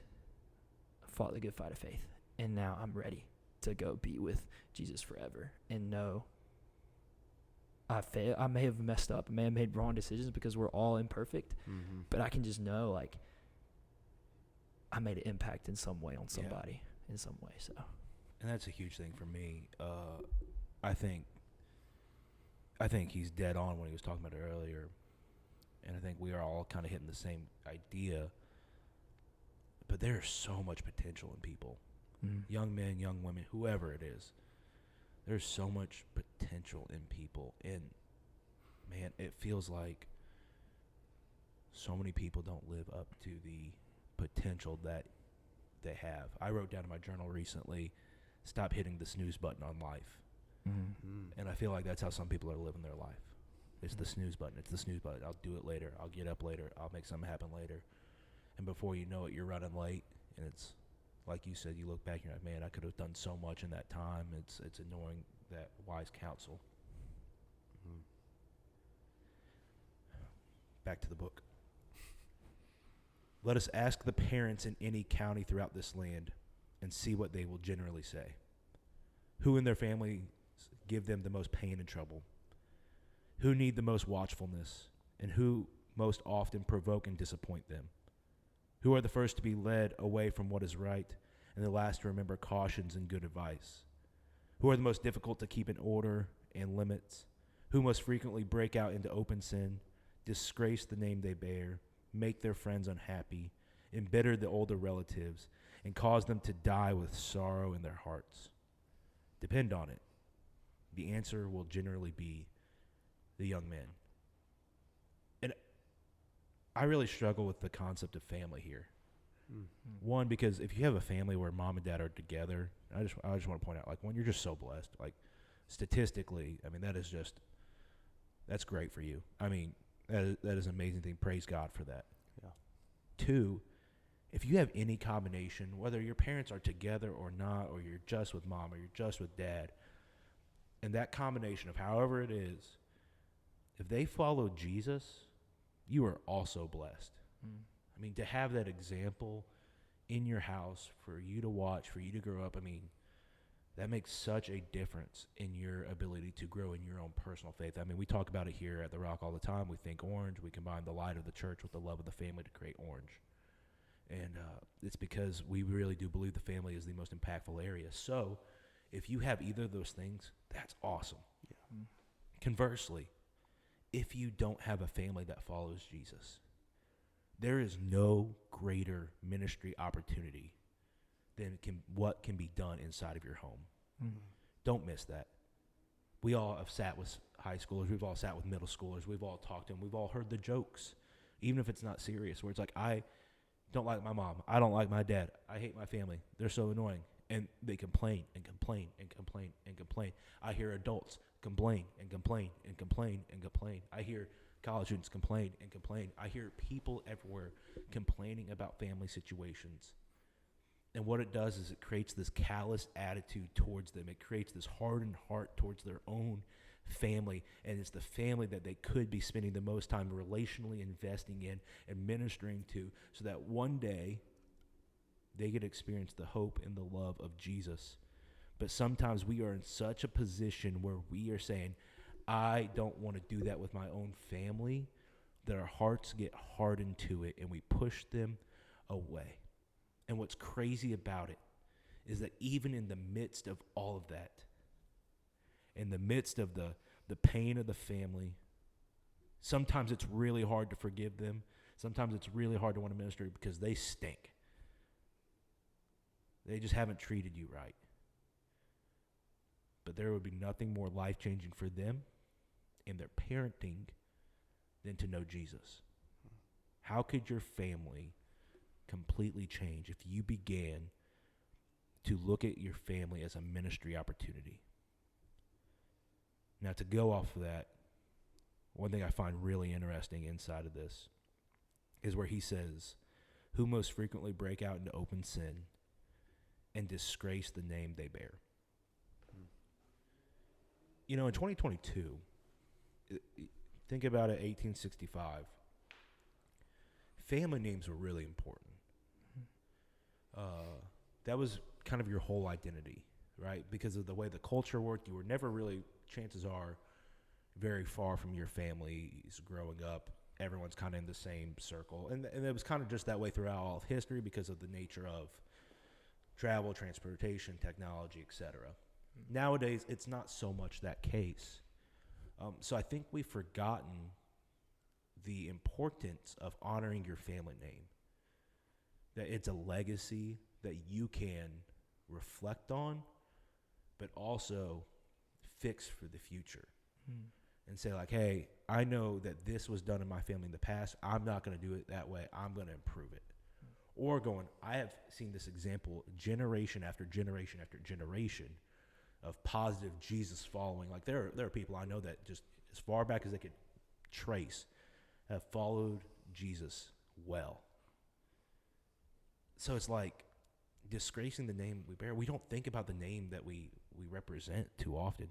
I fought the good fight of faith. And now I'm ready to go be with Jesus forever. And know I failed. I may have messed up. I may have made wrong decisions because we're all imperfect. But I can just know, like, I made an impact in some way on somebody in some way. So, and that's a huge thing for me. I think he's dead on when he was talking about it earlier. And I think we are all kind of hitting the same idea. But there's so much potential in people. Young men, young women, whoever it is. There's so much potential in people. And, man, it feels like so many people don't live up to the potential that they have. I wrote down in my journal recently, stop hitting the snooze button on life. And I feel like that's how some people are living their life. It's the snooze button. It's the snooze button. I'll do it later. I'll get up later. I'll make something happen later. and before you know it, you're running late, and it's like you said, you look back and you're like, man, I could have done so much in that time. It's annoying that wise counsel. Mm-hmm. Back to the book. Let us ask the parents in any county throughout this land and see what they will generally say. Who in their families give them the most pain and trouble? Who need the most watchfulness? And who most often provoke and disappoint them? Who are the first to be led away from what is right, and the last to remember cautions and good advice? Who are the most difficult to keep in order and limits? Who most frequently break out into open sin, disgrace the name they bear, make their friends unhappy, embitter the older relatives, and cause them to die with sorrow in their hearts? Depend on it. The answer will generally be the young men. And I really struggle with the concept of family here. Mm-hmm. One, because if you have a family where mom and dad are together, I just want to point out, like, one, you're just so blessed. Like, statistically, I mean, that's great for you. I mean, that is an amazing thing. Praise God for that. Yeah. Two, if you have any combination, whether your parents are together or not, or you're just with mom or you're just with dad, and that combination of however it is, if they follow Jesus, you are also blessed. I mean, to have that example in your house for you to watch, for you to grow up, I mean, that makes such a difference in your ability to grow in your own personal faith. I mean, we talk about it here at The Rock all the time. We think orange. We combine the light of the church with the love of the family to create orange. And it's because we really do believe the family is the most impactful area. So if you have either of those things, that's awesome. Yeah. Conversely, if you don't have a family that follows Jesus, there is no greater ministry opportunity than what can be done inside of your home. Mm-hmm. Don't miss that. We all have sat with high schoolers. We've all sat with middle schoolers. We've all talked to them. We've all heard the jokes, even if it's not serious, where it's like, I don't like my mom. I don't like my dad. I hate my family. They're so annoying. And they complain and complain and complain and complain. I hear adults complain and complain and complain and complain. I hear college students complain and complain. I hear people everywhere complaining about family situations. And what it does is it creates this callous attitude towards them. It creates this hardened heart towards their own family. And it's the family that they could be spending the most time relationally investing in and ministering to, so that one day they get to experience the hope and the love of Jesus. But sometimes we are in such a position where we are saying, I don't want to do that with my own family, that our hearts get hardened to it and we push them away. And what's crazy about it is that even in the midst of all of that, in the midst of the pain of the family, sometimes it's really hard to forgive them. Sometimes it's really hard to want to minister because they stink. They just haven't treated you right. But there would be nothing more life-changing for them in their parenting than to know Jesus. How could your family completely change if you began to look at your family as a ministry opportunity? Now, to go off of that, one thing I find really interesting inside of this is where he says, who most frequently break out into open sin and disgrace the name they bear. You know, in 2022, think about it, 1865, family names were really important. That was kind of your whole identity, right? Because of the way the culture worked, you were never really, chances are, very far from your families growing up. Everyone's kind of in the same circle. And it was kind of just that way throughout all of history because of the nature of travel, transportation, technology, etc. Nowadays, it's not so much that case. So I think we've forgotten the importance of honoring your family name. That it's a legacy that you can reflect on, but also fix for the future. And say like, hey, I know that this was done in my family in the past. I'm not going to do it that way. I'm going to improve it. Or going, I have seen this example generation after generation after generation of positive Jesus following. Like there are people I know that just as far back as they could trace have followed Jesus well. So it's like disgracing the name we bear. We don't think about the name that we represent too often.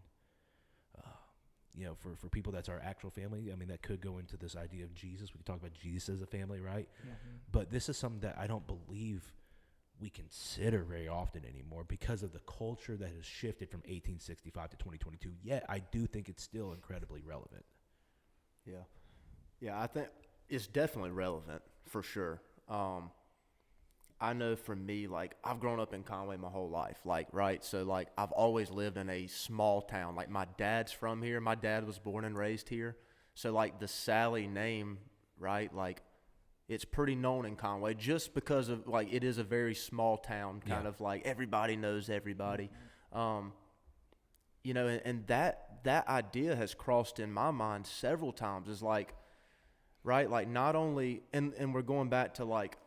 You know, for people that's our actual family, I mean, that could go into this idea of Jesus. We could talk about Jesus as a family, right? Mm-hmm. But this is something that I don't believe we consider very often anymore because of the culture that has shifted from 1865 to 2022. Yet I do think it's still incredibly relevant. Yeah, I think it's definitely relevant for sure. I know for me, like, I've grown up in Conway my whole life, like, right? So, like, I've always lived in a small town. Like, my dad's from here. My dad was born and raised here. So, like, the Sally name, right, like, it's pretty known in Conway just because of, like, it is a very small town, kind of like everybody knows everybody. You know, and that idea has crossed in my mind several times is like, right, like, not only, and we're going back to, like,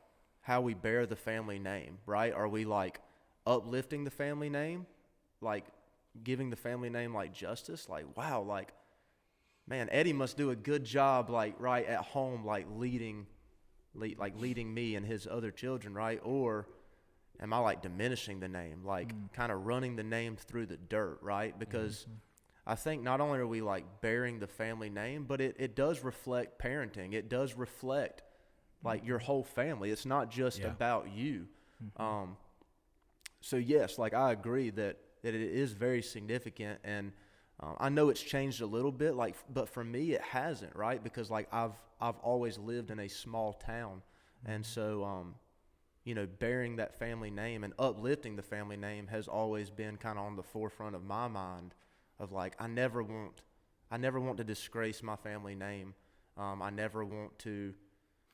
how we bear the family name, right? Are we like uplifting the family name, like giving the family name like justice? Like, wow, like, man, Eddie must do a good job, like, right at home, like leading me and his other children, right? Or am I like diminishing the name, like kind of running the name through the dirt, right? Because I think not only are we like bearing the family name, but it does reflect parenting. It does reflect like your whole family. It's not just about you. So yes, like I agree that it is very significant, and I know it's changed a little bit, like, but for me it hasn't, right? Because like I've always lived in a small town, and so you know, bearing that family name and uplifting the family name has always been kind of on the forefront of my mind. Of like, I never want to disgrace my family name. I never want to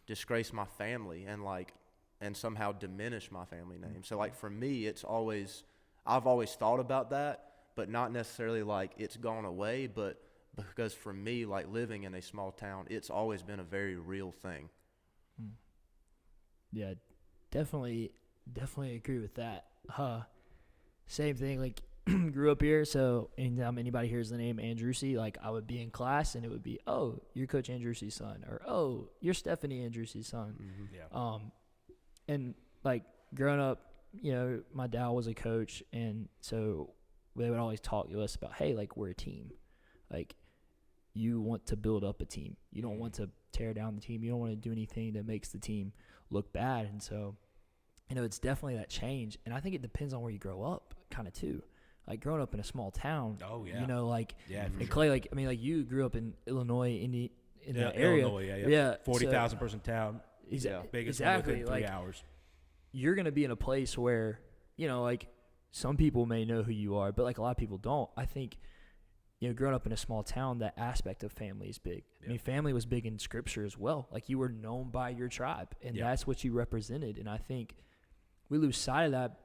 disgrace my family and somehow diminish my family name. So like for me, I've always thought about that, but not necessarily like it's gone away, but because for me, like living in a small town, it's always been a very real thing. Yeah, definitely agree with that. Same thing, like grew up here, so anytime anybody hears the name Andrewsy, like I would be in class and it would be, oh, you're Coach Andrewsy's son, or oh, you're Stephanie Andrewsy's son. And like growing up, you know, my dad was a coach, and so they would always talk to us about, hey, like we're a team. Like you want to build up a team. You don't want to tear down the team. You don't want to do anything that makes the team look bad. And so, you know, it's definitely that change. And I think it depends on where you grow up kind of too. Like growing up in a small town, you know, like, and Clay, like, I mean, like you grew up in Illinois, in that area. Illinois, 40,000 person town. Biggest one within 3 hours. You're going to be in a place where, you know, like some people may know who you are, but like a lot of people don't. I think, you know, growing up in a small town, that aspect of family is big. I mean, family was big in scripture as well. Like you were known by your tribe, and that's what you represented. And I think we lose sight of that,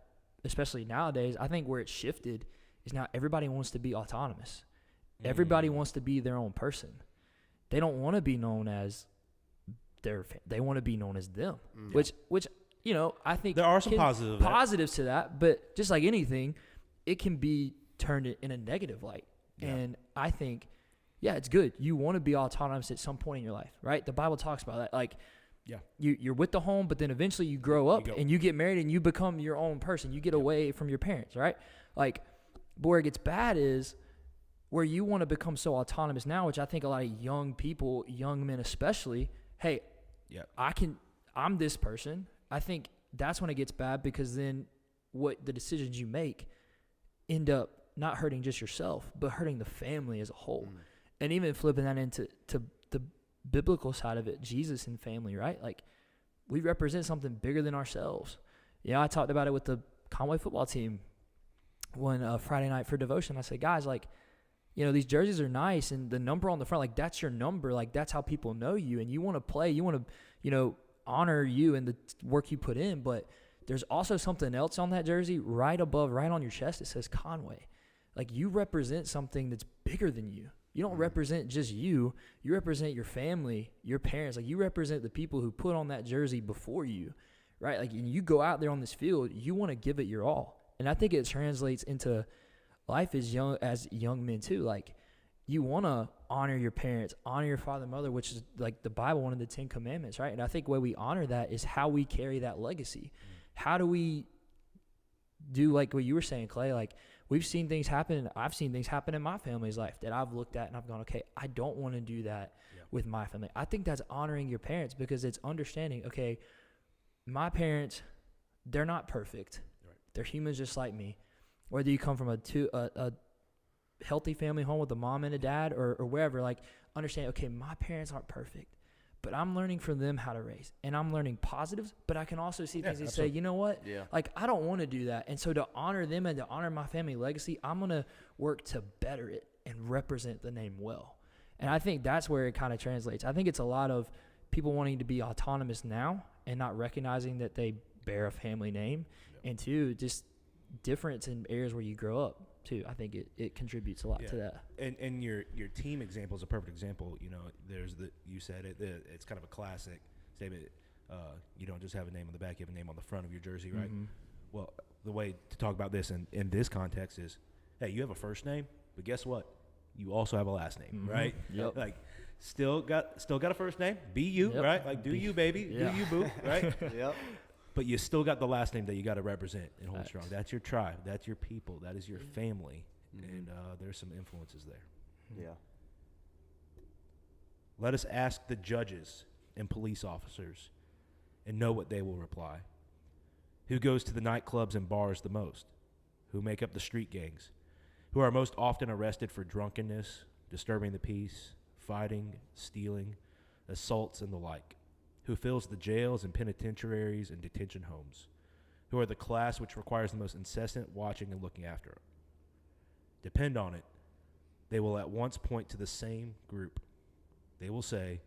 especially nowadays. I think where it's shifted is now everybody wants to be autonomous. Everybody wants to be their own person. They don't want to be known as they want to be known as them, which, you know, I think there are some positives to that, but just like anything, it can be turned in a negative light. And I think, it's good. You want to be autonomous at some point in your life, right? The Bible talks about that. Like, you're with the home, but then eventually you grow up and you get married and you become your own person. You get away from your parents, right? Like, but where it gets bad is where you want to become so autonomous now, which I think a lot of young people, young men especially, hey, I'm this person. I think that's when it gets bad, because then what the decisions you make end up not hurting just yourself, but hurting the family as a whole. And even flipping that into the biblical side of it, Jesus and family, right? Like we represent something bigger than ourselves. Yeah, I talked about it with the Conway football team one Friday night for devotion. I said, guys, like, you know, these jerseys are nice, and the number on the front, like that's your number, like that's how people know you, and you want to play, you want to, you know, honor you and the work you put in. But there's also something else on that jersey right above, right on your chest. It says Conway. Like you represent something that's bigger than you. You don't represent just you. You represent your family, your parents. Like you represent the people who put on that jersey before you, right? Like you go out there on this field, you want to give it your all. And I think it translates into life as young men too. Like you want to honor your parents, honor your father and mother, which is like the Bible, one of the 10 Commandments, right? And I think the way we honor that is how we carry that legacy. how do we do like what you were saying, Clay? Like, we've seen things happen. I've seen things happen in my family's life that I've looked at and I've gone, okay, I don't want to do that with my family. I think that's honoring your parents, because it's understanding, okay, my parents, they're not perfect. Right. They're humans just like me. Whether you come from a healthy family home with a mom and a dad or wherever, like, understand, okay, my parents aren't perfect, but I'm learning from them how to raise, and I'm learning positives, but I can also see things that say, you know what, like, I don't want to do that. And so to honor them and to honor my family legacy, I'm going to work to better it and represent the name well. And I think that's where it kind of translates. I think it's a lot of people wanting to be autonomous now and not recognizing that they bear a family name. And two, just difference in areas where you grow up too. I think it contributes a lot to that. And your team example is a perfect example. You know, there's you said it. It's kind of a classic statement. You don't just have a name on the back; you have a name on the front of your jersey, right? Mm-hmm. Well, the way to talk about this in this context is, hey, you have a first name, but guess what? You also have a last name, mm-hmm. right? Yep. Like, still got a first name. Be you, right? Like, do you, baby? Do you, boo? Right? Yep. But you still got the last name that you got to represent and hold strong. That's your tribe. That's your people. That is your family. Mm-hmm. And there's some influences there. Yeah. Let us ask the judges and police officers and know what they will reply. Who goes to the nightclubs and bars the most? Who make up the street gangs? Who are most often arrested for drunkenness, disturbing the peace, fighting, stealing, assaults, and the like? Who fills the jails and penitentiaries and detention homes? Who are the class which requires the most incessant watching and looking after? Depend on it, they will at once point to the same group. They will say,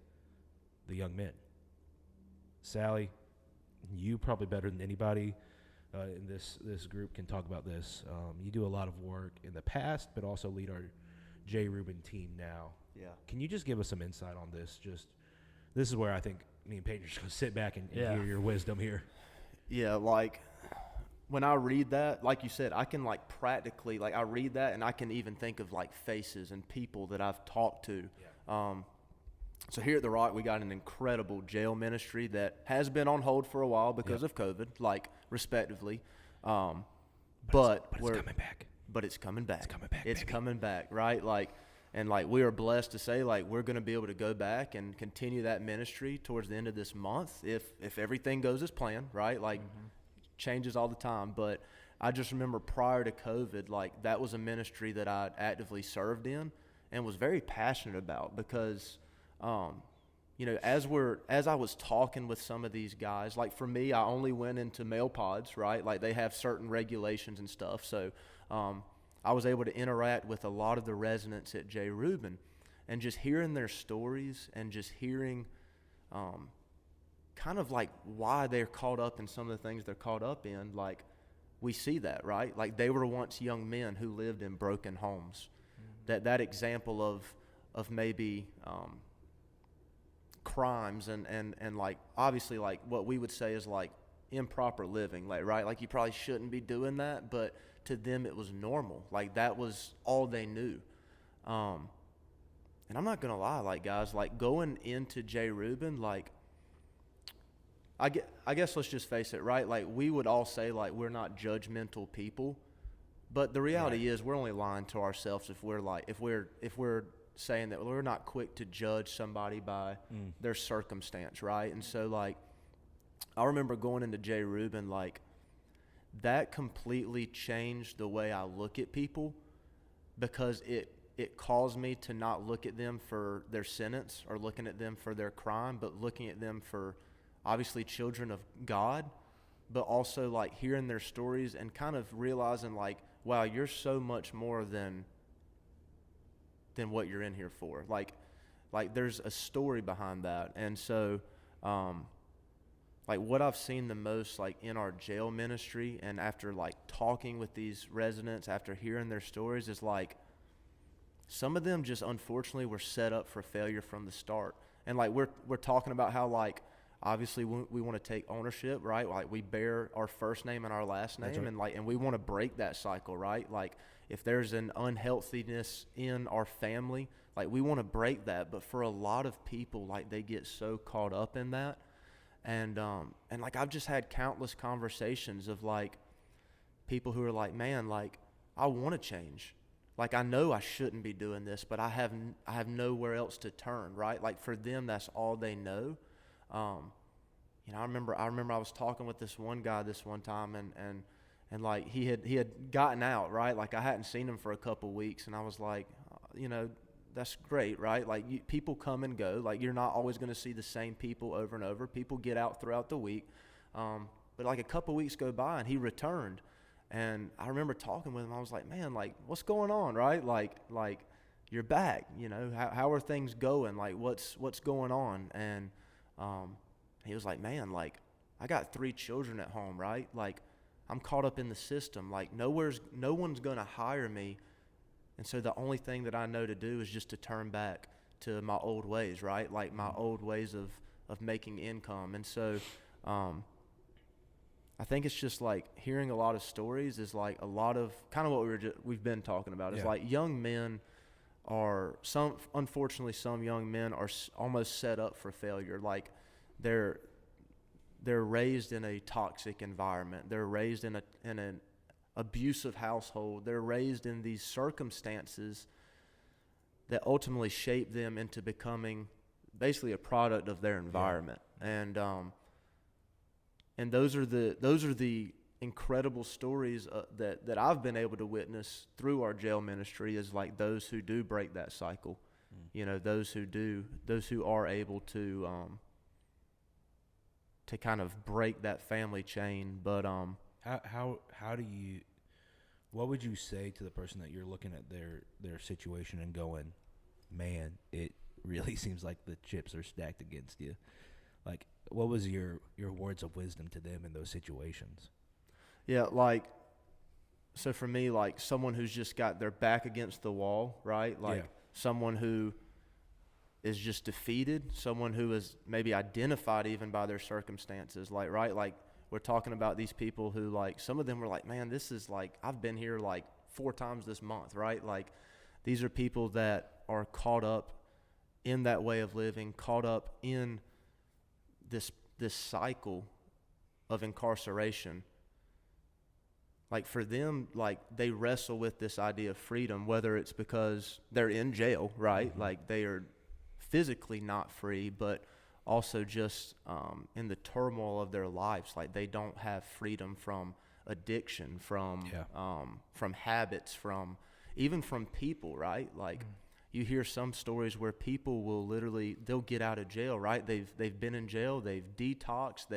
the young men. Sally, you probably better than anybody in this group can talk about this. You do a lot of work in the past, but also lead our J. Rubin team now. Yeah. Can you just give us some insight on this? This is where I think me and Peyton are just going to sit back and hear your wisdom here. Yeah, like, when I read that, like you said, I can, like, practically, like, I read that and I can even think of, like, faces and people that I've talked to. Yeah. So here at The Rock, we got an incredible jail ministry that has been on hold for a while because of COVID, like, respectively. But it's coming back. But it's coming back. It's coming back, It's baby. coming back, right? Like, and, like, we are blessed to say, like, we're going to be able to go back and continue that ministry towards the end of this month if everything goes as planned, right? Like, changes all the time. But I just remember prior to COVID, like, that was a ministry that I actively served in and was very passionate about because, you know, as I was talking with some of these guys, like, for me, I only went into male pods, right? Like, they have certain regulations and stuff. So, I was able to interact with a lot of the residents at J. Rubin, and just hearing their stories and just hearing kind of like why they're caught up in some of the things they're caught up in. Like, we see that, right? Like, they were once young men who lived in broken homes. Mm-hmm. That example of maybe crimes and like, obviously, like, what we would say is like improper living, like, right? Like, you probably shouldn't be doing that, but to them it was normal. Like, that was all they knew. And I'm not gonna lie, like, guys, like, going into J. Rubin, like, I guess let's just face it, right? Like, we would all say, like, we're not judgmental people, but the reality is we're only lying to ourselves if we're saying that we're not quick to judge somebody by their circumstance, right? And so, like, I remember going into J. Rubin, like, that completely changed the way I look at people, because it caused me to not look at them for their sentence or looking at them for their crime, but looking at them for obviously children of God, but also, like, hearing their stories and kind of realizing, like, wow, you're so much more than what you're in here for. Like there's a story behind that. And so, like, what I've seen the most, like, in our jail ministry and after, like, talking with these residents, after hearing their stories, is, like, some of them just unfortunately were set up for failure from the start. And, like, we're talking about how, like, obviously we want to take ownership, right? Like, we bear our first name and our last name. Right. And, like, and we want to break that cycle, right? Like, if there's an unhealthiness in our family, like, we want to break that. But for a lot of people, like, they get so caught up in that. And like I've just had countless conversations of like people who are like, man, like I want to change. Like I know I shouldn't be doing this, but I have nowhere else to turn, right? Like for them, that's all they know. You know, I remember I was talking with this one guy this one time, and like he had gotten out, right? Like I hadn't seen him for a couple weeks, and I was like, you know, that's great, right? Like people come and go. Like you're not always going to see the same people over and over. People get out throughout the week. But like a couple weeks go by and he returned, and I remember talking with him. I was like, man, like what's going on, right? Like you're back, you know, how are things going? Like what's going on? And he was like, man, like I got 3 children at home, right? Like I'm caught up in the system. Like no one's going to hire me. And so the only thing that I know to do is just to turn back to my old ways, right? Like my old ways of making income. And so I think it's just like hearing a lot of stories is like a lot of kind of what we've been talking about. Is like young men unfortunately some young men are almost set up for failure. Like they're raised in a toxic environment. They're raised in an abusive household. They're raised in these circumstances that ultimately shape them into becoming basically a product of their environment. And those are the incredible stories that I've been able to witness through our jail ministry, is like those who do break that cycle. You know, those who are able to kind of break that family chain. But how do you, what would you say to the person that you're looking at their situation and going, man, it really seems like the chips are stacked against you? Like, what was your words of wisdom to them in those situations? Yeah, like, so for me, like someone who's just got their back against the wall, right? Like someone who is just defeated, someone who is maybe identified even by their circumstances, like, right? Like we're talking about these people who, like, some of them were like, man, this is like, I've been here like 4 times this month, right? Like these are people that are caught up in that way of living, caught up in this cycle of incarceration. Like for them, like they wrestle with this idea of freedom, whether it's because they're in jail, right? Like they are physically not free, but also just in the turmoil of their lives, like they don't have freedom from addiction, from habits, even from people, right? Like you hear some stories where people will they'll get out of jail, right? They've been in jail, they've detoxed,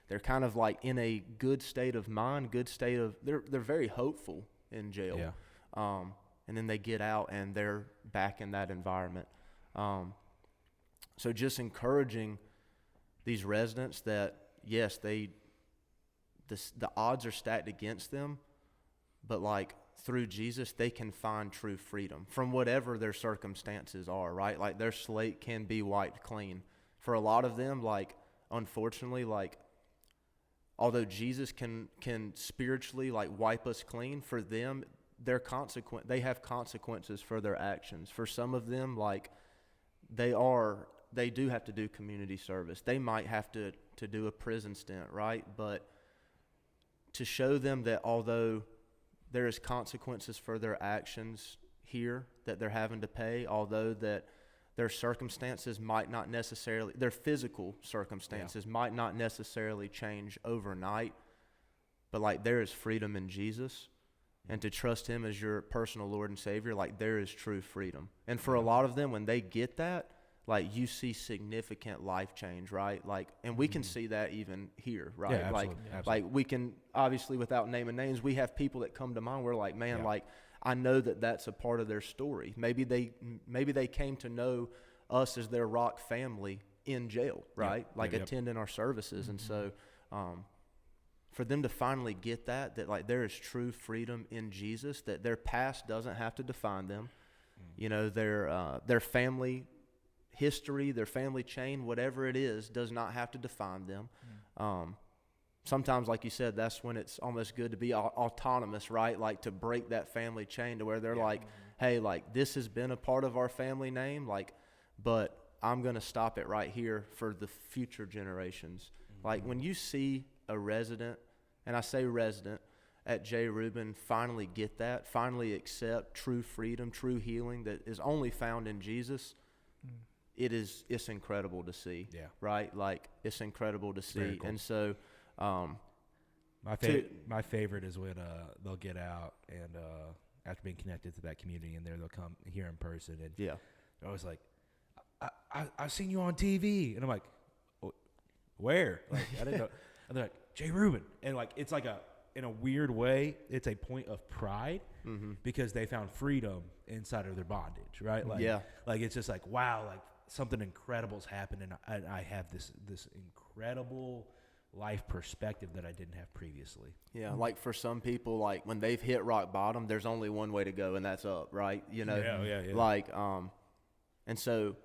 they're kind of like in a good state of mind, they're very hopeful in jail. And then they get out and they're back in that environment. So just encouraging these residents that, yes, the odds are stacked against them, but like through Jesus, they can find true freedom from whatever their circumstances are, right? Like their slate can be wiped clean. For a lot of them, like, unfortunately, like, although Jesus can spiritually like wipe us clean, for them, they have consequences for their actions. For some of them, like, they do have to do community service. They might have to do a prison stint, right? But to show them that although there is consequences for their actions here that they're having to pay, although that their circumstances might not necessarily, their physical circumstances might not necessarily change overnight, but like there is freedom in Jesus, and to trust him as your personal Lord and Savior, like there is true freedom. And for a lot of them, when they get that, like you see significant life change, right? Like, and we can see that even here, right? Yeah, absolutely, like we can, obviously without naming names, we have people that come to mind. We're like, man, like I know that that's a part of their story. Maybe they came to know us as their rock family in jail, right? Attending our services. And so, for them to finally get that like there is true freedom in Jesus, that their past doesn't have to define them. You know, their family history, their family chain, whatever it is, does not have to define them. Sometimes, like you said, that's when it's almost good to be autonomous, right? Like to break that family chain to where they're like, hey, like this has been a part of our family name, like, but I'm going to stop it right here for the future generations. Like when you see a resident, and I say resident, at J. Reuben finally get that, finally accept true freedom, true healing that is only found in Jesus, it's incredible to see. Yeah. Right? Like, it's incredible to see. Cool. And so, my favorite is when they'll get out and after being connected to that community, and they'll come here in person, and yeah. they're always like, I've seen you on TV, and I'm like, where? Like, I didn't know. And they're like, J. Reuben, and like it's like in a weird way, it's a point of pride because they found freedom inside of their bondage, right? Like, like it's just like, wow, like something incredible's happened, and I have this incredible life perspective that I didn't have previously. Yeah, like for some people, like when they've hit rock bottom, there's only one way to go, and that's up, right? You know, yeah. Like, and so,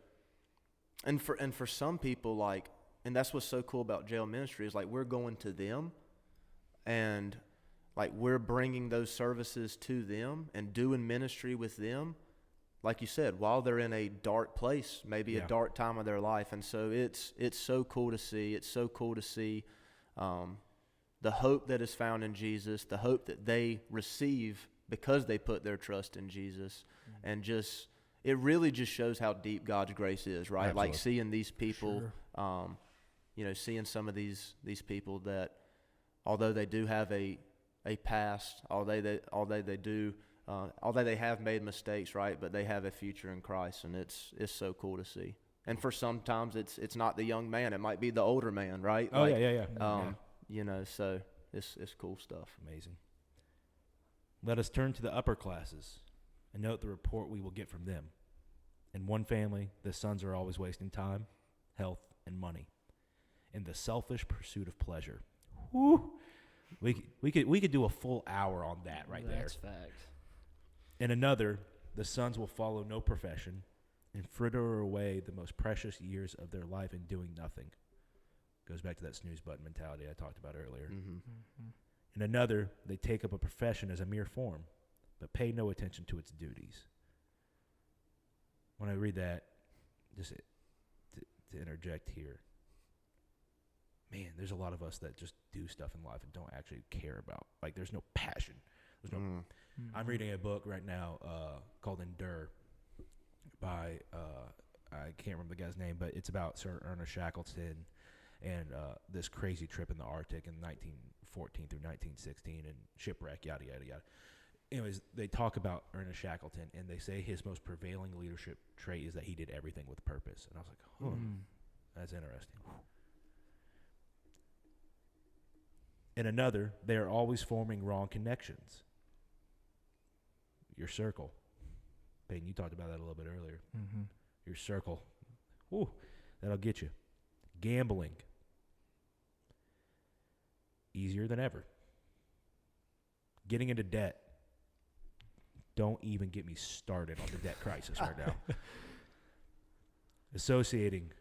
and for some people, like, and that's what's so cool about jail ministry is like we're going to them, and like we're bringing those services to them and doing ministry with them, like you said, while they're in a dark place, maybe a dark time of their life. And so it's so cool to see. It's so cool to see the hope that is found in Jesus, the hope that they receive because they put their trust in Jesus. And just, it really just shows how deep God's grace is, right? Absolutely. Like seeing these people, you know, seeing some of these people that, although they do have a past, although they have made mistakes, right? But they have a future in Christ, and it's so cool to see. And for sometimes it's not the young man; it might be the older man, right? Oh, like, yeah. You know, so it's cool stuff. Amazing. Let us turn to the upper classes and note the report we will get from them. In one family, the sons are always wasting time, health, and money in the selfish pursuit of pleasure. Whew. We could do a full hour on that right there. That's fact. In another, the sons will follow no profession and fritter away the most precious years of their life in doing nothing. Goes back to that snooze button mentality I talked about earlier. In another, they take up a profession as a mere form, but pay no attention to its duties. When I read that, just to interject here, man, there's a lot of us that just do stuff in life and don't actually care about. Like, there's no passion. There's no. I'm reading a book right now called Endure by I can't remember the guy's name, but it's about Sir Ernest Shackleton and this crazy trip in the Arctic in 1914 through 1916 and shipwreck, yada yada yada. Anyways, they talk about Ernest Shackleton, and they say his most prevailing leadership trait is that he did everything with purpose. And I was like, that's interesting. In another, they are always forming wrong connections. Your circle. Peyton, you talked about that a little bit earlier. Your circle. Ooh, that'll get you. Gambling. Easier than ever. Getting into debt. Don't even get me started on the debt crisis right now. Associating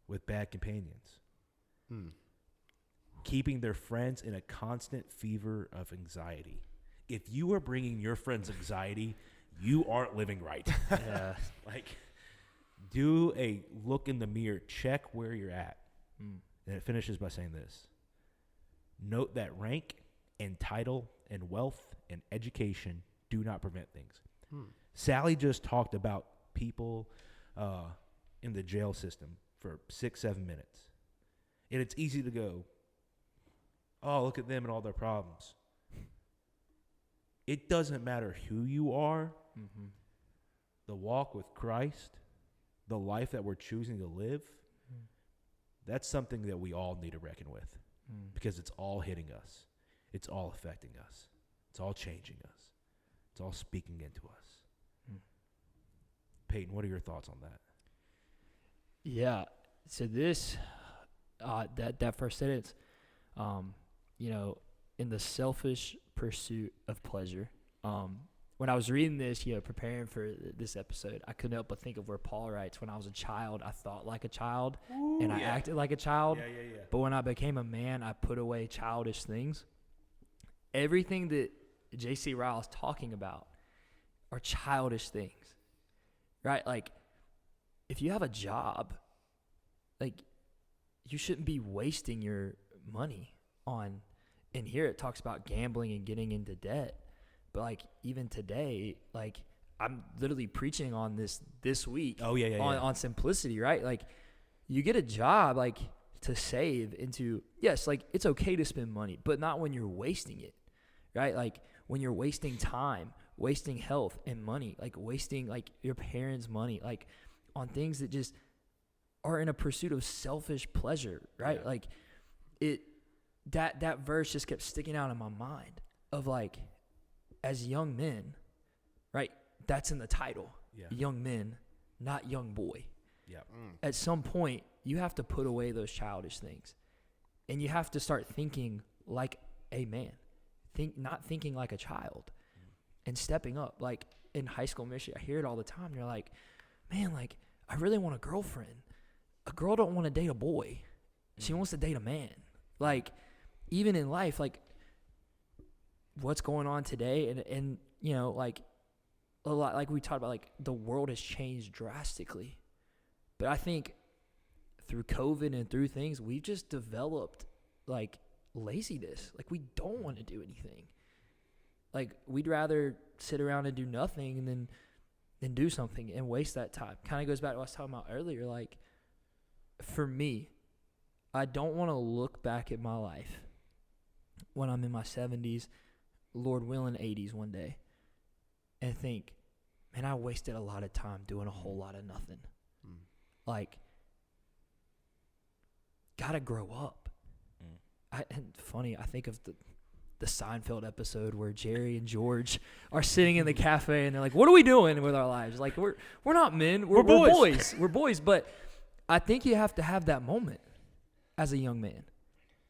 with bad companions. Keeping their friends in a constant fever of anxiety. If you are bringing your friends anxiety, you aren't living right. Yeah. Like, do a look in the mirror. Check where you're at. And it finishes by saying this. Note that rank and title and wealth and education do not prevent things. Sally just talked about people in the jail system for 6-7 minutes. And it's easy to go, oh, look at them and all their problems. It doesn't matter who you are, the walk with Christ, the life that we're choosing to live, that's something that we all need to reckon with because it's all hitting us. It's all affecting us. It's all changing us. It's all speaking into us. Peyton, what are your thoughts on that? Yeah. So this, that first sentence, you know, in the selfish pursuit of pleasure. When I was reading this, you know, preparing for this episode, I couldn't help but think of where Paul writes, when I was a child, I thought like a child, and I acted like a child. Yeah. But when I became a man, I put away childish things. Everything that J.C. Ryle is talking about are childish things, right? Like, if you have a job, like, you shouldn't be wasting your money on, and here it talks about gambling and getting into debt. But, like, even today, like, I'm literally preaching on this week. Oh, yeah. On simplicity, right? Like, you get a job, like, to save into, yes, like, it's okay to spend money, but not when you're wasting it, right? Like, when you're wasting time, wasting health and money, like, wasting, like, your parents' money, like, on things that just are in a pursuit of selfish pleasure, right? Yeah. Like, that verse just kept sticking out in my mind of, like, as young men, right? That's in the title. Yeah. Young men, not young boy. Yeah. At some point, you have to put away those childish things. And you have to start thinking like a man. Not thinking like a child. And stepping up. Like, in high school, Michigan, I hear it all the time. They're like, man, like, I really want a girlfriend. A girl don't want to date a boy. She wants to date a man. Like, even in life, like, what's going on today, and you know, like, a lot, like we talked about, like, the world has changed drastically. But I think through COVID and through things, we've just developed, like, laziness. Like, we don't want to do anything. Like, we'd rather sit around and do nothing than do something and waste that time. Kind of goes back to what I was talking about earlier. Like, for me, I don't want to look back at my life when I'm in my 70s, Lord willing 80s one day, and think, man, I wasted a lot of time doing a whole lot of nothing. Like, gotta grow up. And funny, I think of the Seinfeld episode where Jerry and George are sitting in the cafe and they're like, what are we doing with our lives? Like, we're not men, we're boys. We're boys. But I think you have to have that moment as a young man.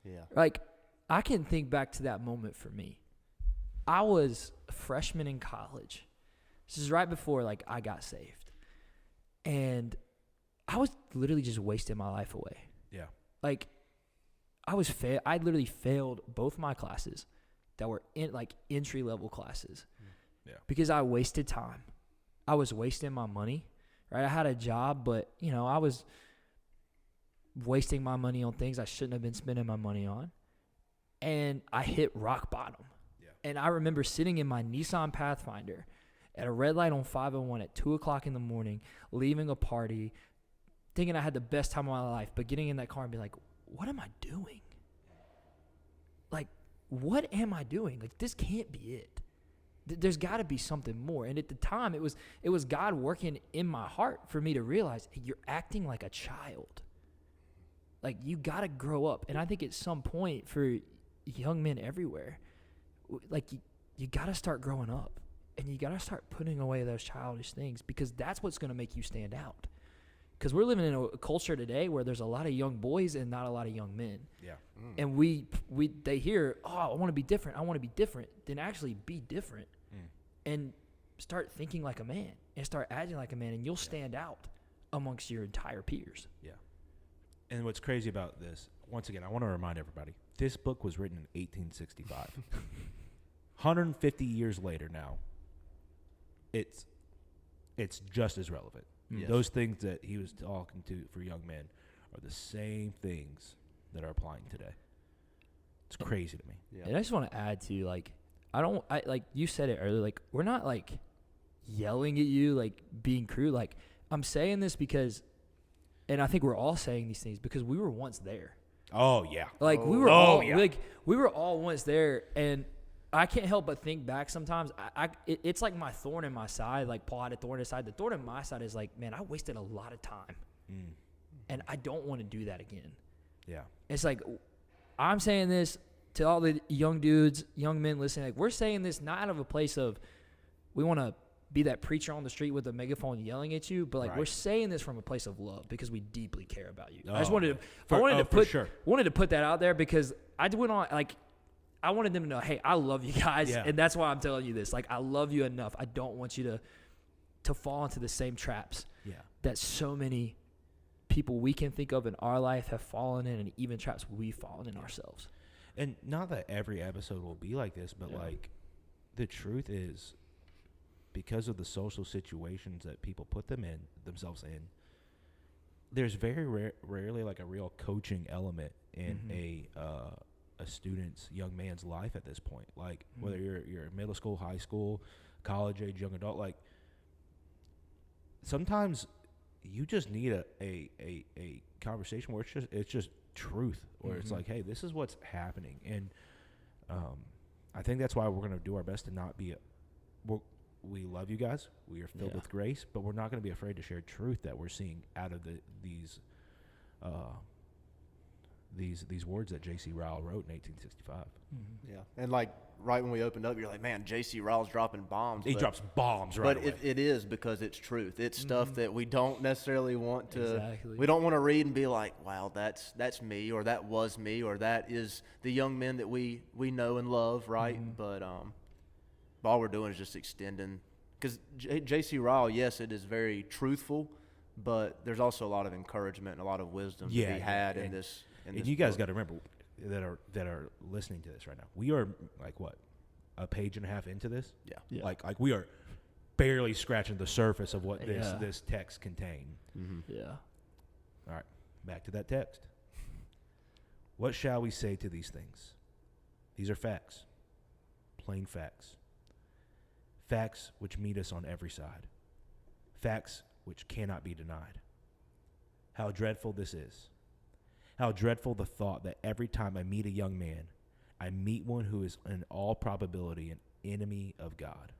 Yeah. Like, I can think back to that moment for me. I was a freshman in college. This is right before, like, I got saved. And I was literally just wasting my life away. Yeah. Like, I literally failed both my classes that were in, like, entry-level classes. Yeah. Because I wasted time. I was wasting my money, right? I had a job, but, you know, I was wasting my money on things I shouldn't have been spending my money on. And I hit rock bottom. Yeah. And I remember sitting in my Nissan Pathfinder at a red light on 501 at 2 o'clock in the morning, leaving a party, thinking I had the best time of my life, but getting in that car and be like, what am I doing? Like, what am I doing? Like, this can't be it. There's got to be something more. And at the time, it was God working in my heart for me to realize, hey, you're acting like a child. Like, you got to grow up. And I think at some point for young men everywhere, like, you got to start growing up. And you got to start putting away those childish things, because that's what's going to make you stand out. Because we're living in a culture today where there's a lot of young boys and not a lot of young men. Yeah. And they hear, oh, I want to be different. I want to be different. Then actually be different and start thinking like a man and start acting like a man, and you'll stand out amongst your entire peers. Yeah. And what's crazy about this, once again, I want to remind everybody, this book was written in 1865. 150 years later now, it's just as relevant. Yes. Those things that he was talking to for young men are the same things that are applying today. It's crazy to me. Yeah. And I just want to add to, like, like you said it earlier, like, we're not, like, yelling at you, like, being crude. Like, I'm saying this because, and I think we're all saying these things because we were once there. Oh, yeah. Like, we were all once there, and I can't help but think back sometimes. It's like my thorn in my side. Like, Paul had a thorn in his side. The thorn in my side is like, man, I wasted a lot of time, and I don't want to do that again. Yeah. It's like, I'm saying this to all the young dudes, young men listening. Like, we're saying this not out of a place of we want to be that preacher on the street with a megaphone yelling at you, but, like, we're saying this from a place of love because we deeply care about you. I just wanted to put that out there because I went on, like, I wanted them to know, hey, I love you guys, and that's why I'm telling you this. Like, I love you enough. I don't want you to fall into the same traps that so many people we can think of in our life have fallen in, and even traps we've fallen in ourselves. And not that every episode will be like this, but, like, the truth is, because of the social situations that people put themselves in, there's very rarely like a real coaching element in a student's young man's life at this point. Like whether you're middle school, high school, college age, young adult, like sometimes you just need a conversation where it's just truth, where it's like, hey, this is what's happening. And I think that's why we're going to do our best to not be we love you guys. We are filled with grace, but we're not going to be afraid to share truth that we're seeing out of these words that J.C. Ryle wrote in 1865. Yeah, and like right when we opened up, you're like, man, J.C. Ryle's dropping bombs. He drops bombs right away. But it is because it's truth. It's stuff that we don't necessarily want to. Exactly. We don't want to read and be like, wow, that's me, or that was me, or that is the young men that we know and love, right? But all we're doing is just extending. Because J.C. Ryle, yes, it is very truthful, but there's also a lot of encouragement and a lot of wisdom to be had in this. And you guys got to remember that are listening to this right now. We are like what, a page and a half into this? Yeah. Like we are barely scratching the surface of what this text contained. Yeah. All right, back to that text. What shall we say to these things? These are facts, plain facts. Facts which meet us on every side. Facts which cannot be denied. How dreadful this is. How dreadful the thought that every time I meet a young man, I meet one who is in all probability an enemy of God,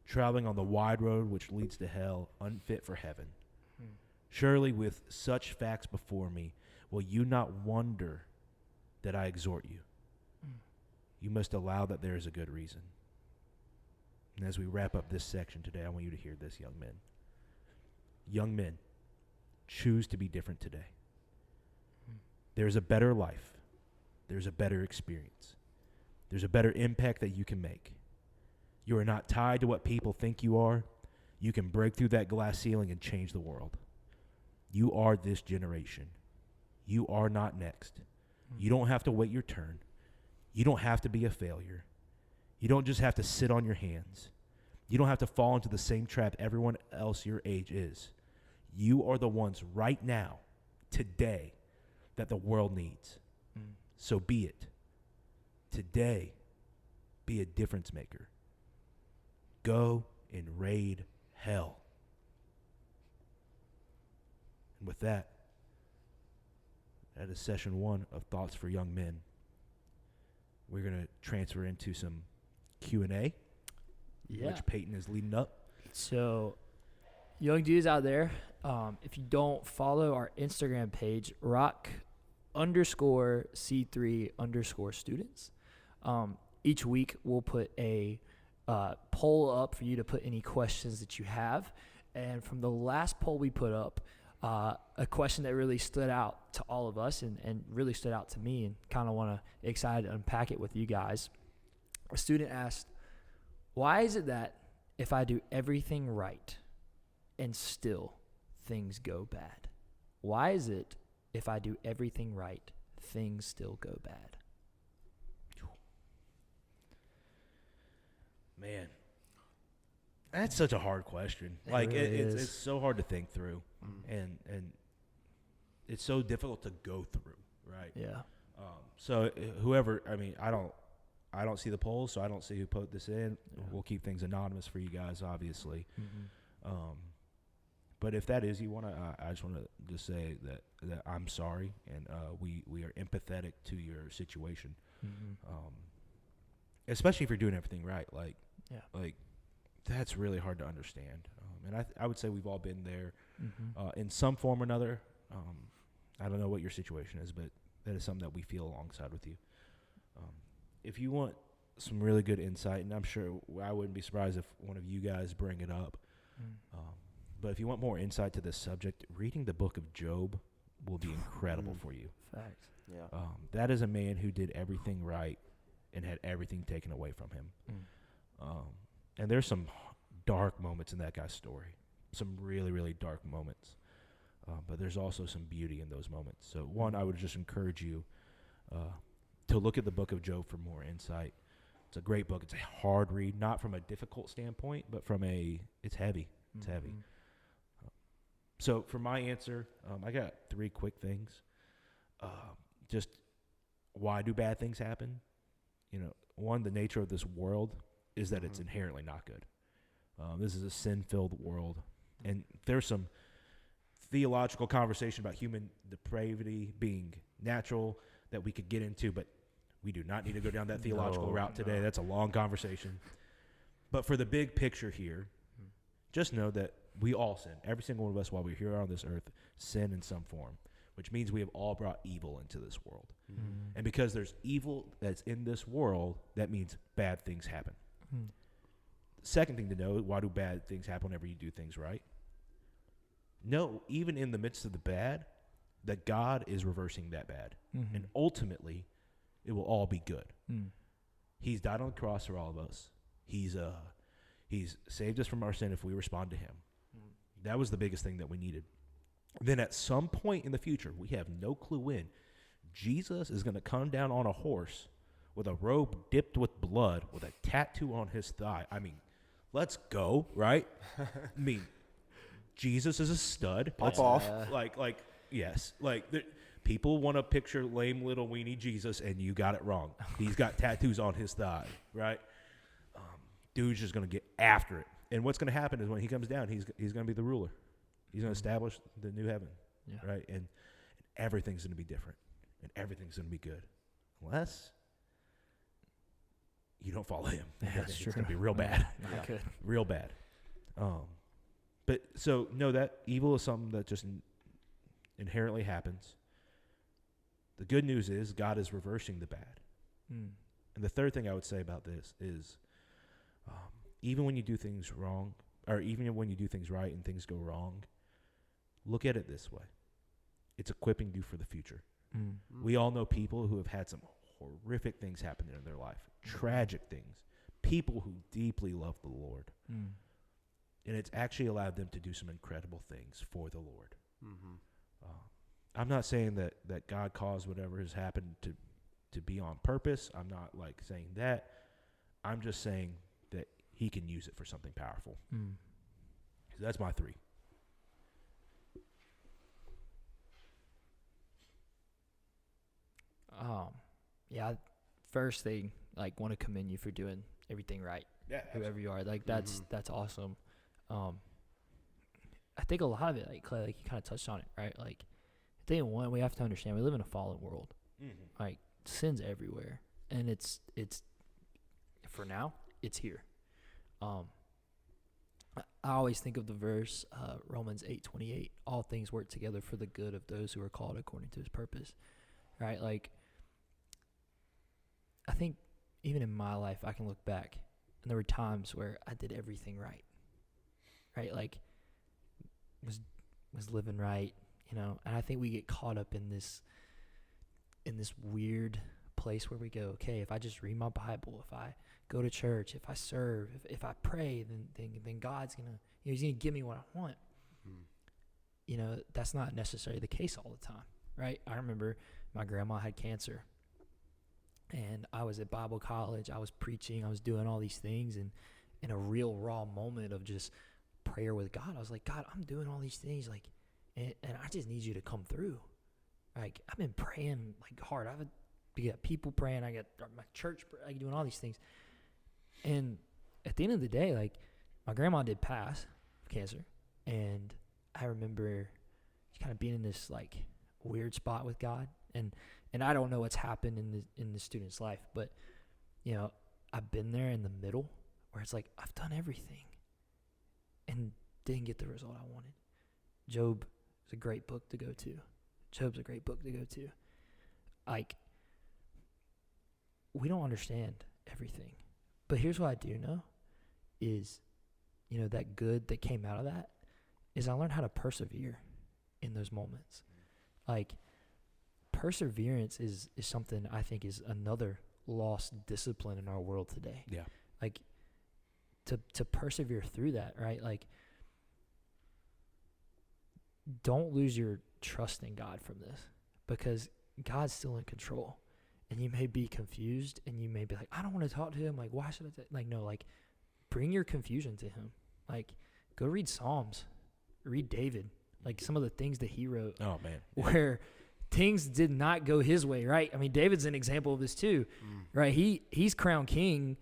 traveling on the wide road which leads to hell, unfit for heaven. Surely with such facts before me, will you not wonder that I exhort you? You must allow that there is a good reason. And as we wrap up this section today, I want you to hear this, young men. Young men, choose to be different today. There's a better life. There's a better experience. There's a better impact that you can make. You are not tied to what people think you are. You can break through that glass ceiling and change the world. You are this generation. You are not next. You don't have to wait your turn. You don't have to be a failure. You don't just have to sit on your hands. You don't have to fall into the same trap everyone else your age is. You are the ones right now, today, that the world needs. So be it. Today, be a difference maker. Go and raid hell. And with that is session 1 of Thoughts for Young Men. We're going to transfer into some Q&A, which Peyton is leading up. So, young dudes out there, if you don't follow our Instagram page, rock_C3_students, each week we'll put a poll up for you to put any questions that you have. And from the last poll we put up, a question that really stood out to all of us and really stood out to me, and kind of excited to unpack it with you guys. A student asked, why is it that if I do everything right and still things go bad? Why is it if I do everything right, things still go bad? Man, that's such a hard question. It's so hard to think through, and it's so difficult to go through, right? Yeah. So whoever, I don't see the polls, so I don't see who put this in. Yeah. We'll keep things anonymous for you guys, obviously. But if that is you want to, I just want to just say that I'm sorry, and we are empathetic to your situation, especially if you're doing everything right. Like that's really hard to understand. And I would say we've all been there in some form or another. I don't know what your situation is, but that is something that we feel alongside with you. If you want some really good insight, and I'm sure I wouldn't be surprised if one of you guys bring it up, but if you want more insight to this subject, reading the book of Job will be incredible for you. Facts. Yeah. That is a man who did everything right and had everything taken away from him. And there's some dark moments in that guy's story, some really, really dark moments. But there's also some beauty in those moments. So one, I would just encourage you to look at the book of Job for more insight. It's a great book. It's a hard read, not from a difficult standpoint, but from it's heavy. It's heavy. So for my answer, I got 3 quick things. Just why do bad things happen? One, the nature of this world is that it's inherently not good. This is a sin-filled world, and there's some theological conversation about human depravity being natural that we could get into, but we do not need to go down that theological route today. That's a long conversation. But for the big picture here, just know that we all sin. Every single one of us, while we're here on this earth, sin in some form, which means we have all brought evil into this world. And because there's evil that's in this world, that means bad things happen. Second thing to know, why do bad things happen whenever you do things right? No, even in the midst of the bad, that God is reversing that bad. And ultimately, it will all be good. He's died on the cross for all of us. He's saved us from our sin if we respond to him. That was the biggest thing that we needed. Then at some point in the future, we have no clue when, Jesus is going to come down on a horse with a robe dipped with blood with a tattoo on his thigh. I mean, let's go, right? I mean, Jesus is a stud. Pop off. Yes. People want to picture lame little weenie Jesus, and you got it wrong. He's got tattoos on his thigh, right? Dude's just going to get after it. And what's going to happen is when he comes down, he's going to be the ruler. He's going to establish the new heaven, right? And everything's going to be different, and everything's going to be good, unless you don't follow him. That's true. It's going to be real bad. Not good. Real bad. But so know that evil is something that just inherently happens. The good news is God is reversing the bad. And the third thing I would say about this is, even when you do things wrong, or even when you do things right and things go wrong, look at it this way. It's equipping you for the future. We all know people who have had some horrific things happen in their life, tragic things, people who deeply love the Lord. And it's actually allowed them to do some incredible things for the Lord. I'm not saying that God caused whatever has happened to be on purpose. I'm not saying that. I'm just saying that he can use it for something powerful. So that's my 3. First thing, want to commend you for doing everything right. Yeah, whoever you are, that's awesome. I think a lot of it, Clay, you kind of touched on it, right? Thing one, we have to understand we live in a fallen world. Sin's everywhere, and it's for now it's here. I always think of the verse Romans 8:28. All things work together for the good of those who are called according to his purpose. Right? I think even in my life, I can look back, and there were times where I did everything right. Right? Was living right, and I think we get caught up in this weird place where we go, okay, if I just read my Bible, if I go to church, if I serve, if I pray, then God's gonna, he's gonna give me what I want. That's not necessarily the case all the time, right? I remember my grandma had cancer, and I was at Bible college, I was preaching, I was doing all these things, and in a real raw moment of just prayer with God, I was like, God, I'm doing all these things, and I just need you to come through. I've been praying hard. We got people praying. I got my church doing all these things. And at the end of the day, my grandma did pass of cancer, and I remember kind of being in this weird spot with God, and I don't know what's happened in the student's life, but I've been there in the middle where it's I've done everything and didn't get the result I wanted. Job is a great book to go to. Job's a great book to go to. We don't understand everything. But here's what I do know is, that good that came out of that is I learned how to persevere in those moments. Perseverance is something I think is another lost discipline in our world today. Yeah. To persevere through that, right? Don't lose your trust in God from this, because God's still in control, and you may be confused, and you may be I don't want to talk to him. Why should I? No, bring your confusion to him. Go read Psalms, read David. like some of the things that he wrote. Oh man, Where things did not go his way, right? I mean, David's an example of this too, right? He's crowned king.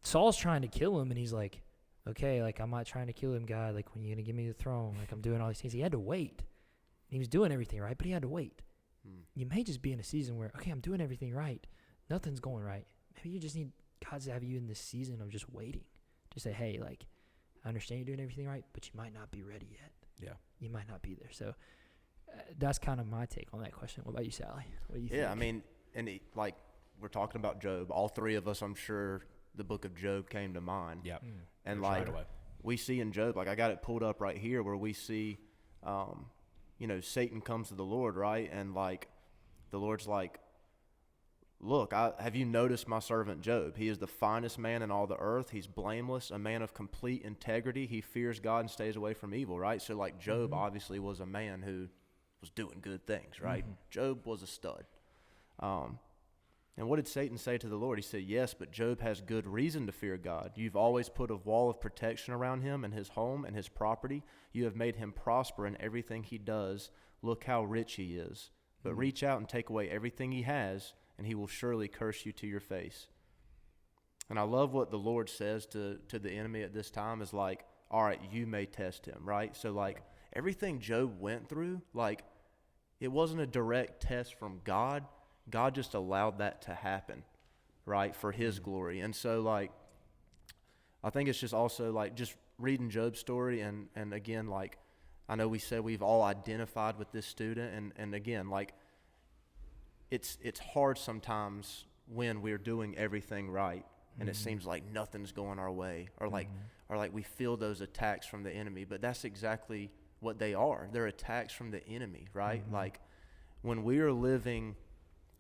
Saul's trying to kill him, and he's like, okay, like, I'm not trying to kill him, God. Like, when you're going to give me the throne, like, I'm doing all these things. He had to wait. He was doing everything right, but he had to wait. You may just be in a season where, okay, I'm doing everything right. Nothing's going right. Maybe you just need God to have you in this season of just waiting. Just say, hey, like, I understand you're doing everything right, but you might not be ready yet. Yeah. You might not be there. So that's kind of my take on that question. What about you, Sally? What do you think? Yeah, I mean, like, we're talking about Job. All three of us, I'm sure, the book of Job came to mind. Yeah. And Right like away. we see in Job, like I got it pulled up right here, where we see, Satan comes to the Lord, right? And like the Lord's like, look, have you noticed my servant Job? He is the finest man in all the earth. He's blameless, a man of complete integrity. He fears God and stays away from evil, right? So like Job obviously was a man who was doing good things, right? Job was a stud. And what did Satan say to the Lord? He said, yes, but Job has good reason to fear God. You've always put a wall of protection around him and his home and his property. You have made him prosper in everything he does. Look how rich he is. But reach out and take away everything he has, and he will surely curse you to your face. And I love what the Lord says to the enemy at this time is like, all right, you may test him, right? So like everything Job went through, like it wasn't a direct test from God. God just allowed that to happen, right, for his glory. And so, like, I think it's just also, like, just reading Job's story, and again, like, I know we said we've all identified with this student, and again, like, it's hard sometimes when we're doing everything right, and it seems like nothing's going our way, or like we feel those attacks from the enemy, but that's exactly what they are. They're attacks from the enemy, right? Like, when we are living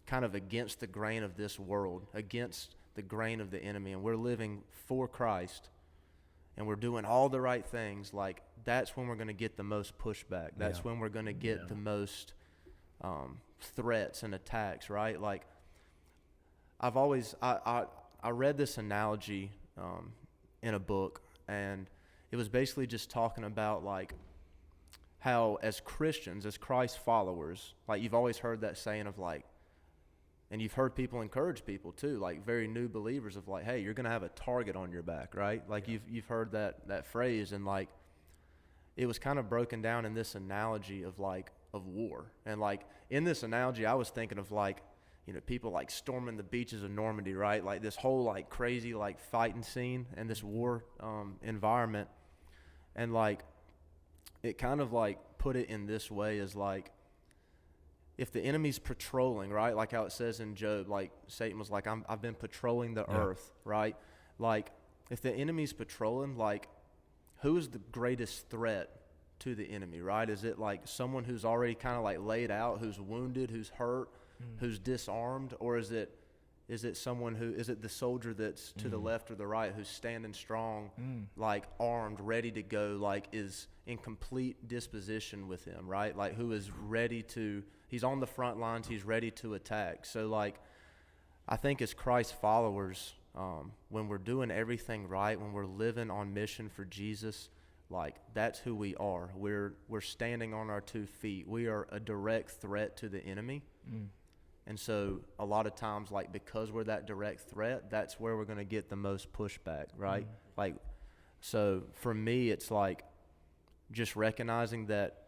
kind of against the grain of this world, against the grain of the enemy, and we're living for Christ, and we're doing all the right things, like that's when we're going to get the most pushback. That's when we're going to get the most threats and attacks, right? Like I've always, I read this analogy in a book, and it was basically just talking about like how as Christians, as Christ followers, like you've always heard that saying of like, and you've heard people encourage people too, like very new believers of like, hey, you're going to have a target on your back, right? Like you've heard that phrase, and like it was kind of broken down in this analogy of like of war. And like in this analogy, I was thinking of like, people like storming the beaches of Normandy, right? Like this whole like crazy like fighting scene and this war environment. And like it kind of like put it in this way as like, if the enemy's patrolling, right, like how it says in Job, like Satan was like, I've been patrolling the earth, right? Like if the enemy's patrolling, like who is the greatest threat to the enemy, right? Is it like someone who's already kind of like laid out, who's wounded, who's hurt, who's disarmed, or is it someone is it the soldier that's to the left or the right who's standing strong, like armed, ready to go, like is in complete disposition with him, right? Like who is ready to, he's on the front lines, he's ready to attack. So like, I think as Christ followers, when we're doing everything right, when we're living on mission for Jesus, like that's who we are. We're standing on our 2 feet. We are a direct threat to the enemy. And so a lot of times, like because we're that direct threat, that's where we're going to get the most pushback, right? Like, so for me, it's like just recognizing that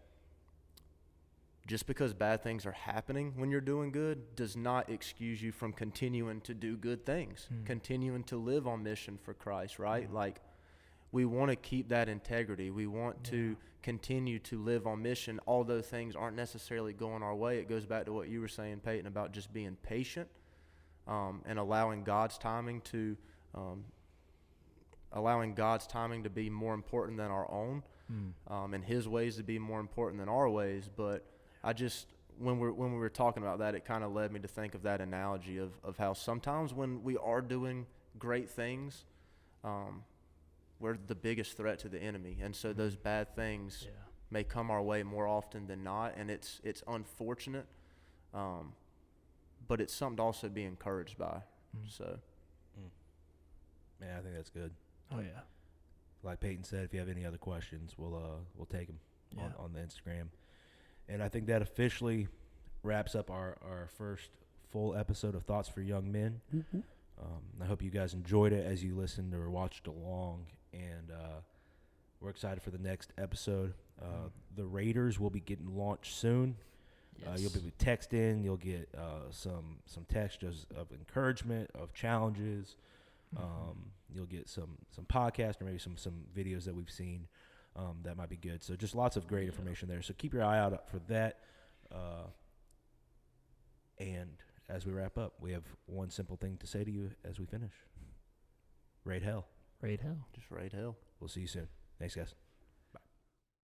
just because bad things are happening when you're doing good does not excuse you from continuing to do good things, continuing to live on mission for Christ, right? Like we want to keep that integrity. We want to continue to live on mission, although things aren't necessarily going our way. It goes back to what you were saying, Peyton, about just being patient and allowing God's timing to be more important than our own, and His ways to be more important than our ways. But I just, when we were talking about that, it kind of led me to think of that analogy of how sometimes when we are doing great things, we're the biggest threat to the enemy, and so those bad things may come our way more often than not, and it's unfortunate, but it's something to also be encouraged by. So, man, I think that's good. Oh yeah. Like Peyton said, if you have any other questions, we'll take them. on the Instagram. And I think that officially wraps up our first full episode of Thoughts for Young Men. Mm-hmm. I hope you guys enjoyed it as you listened or watched along, and we're excited for the next episode. The Raiders will be getting launched soon. Yes. You'll be texting. You'll get some text of encouragement, of challenges. You'll get some podcasts or maybe some videos that we've seen that might be good. So just lots of great information there. So keep your eye out for that. And as we wrap up, we have one simple thing to say to you as we finish. Raid hell. Raid hell. Just raid hell. We'll see you soon. Thanks, guys.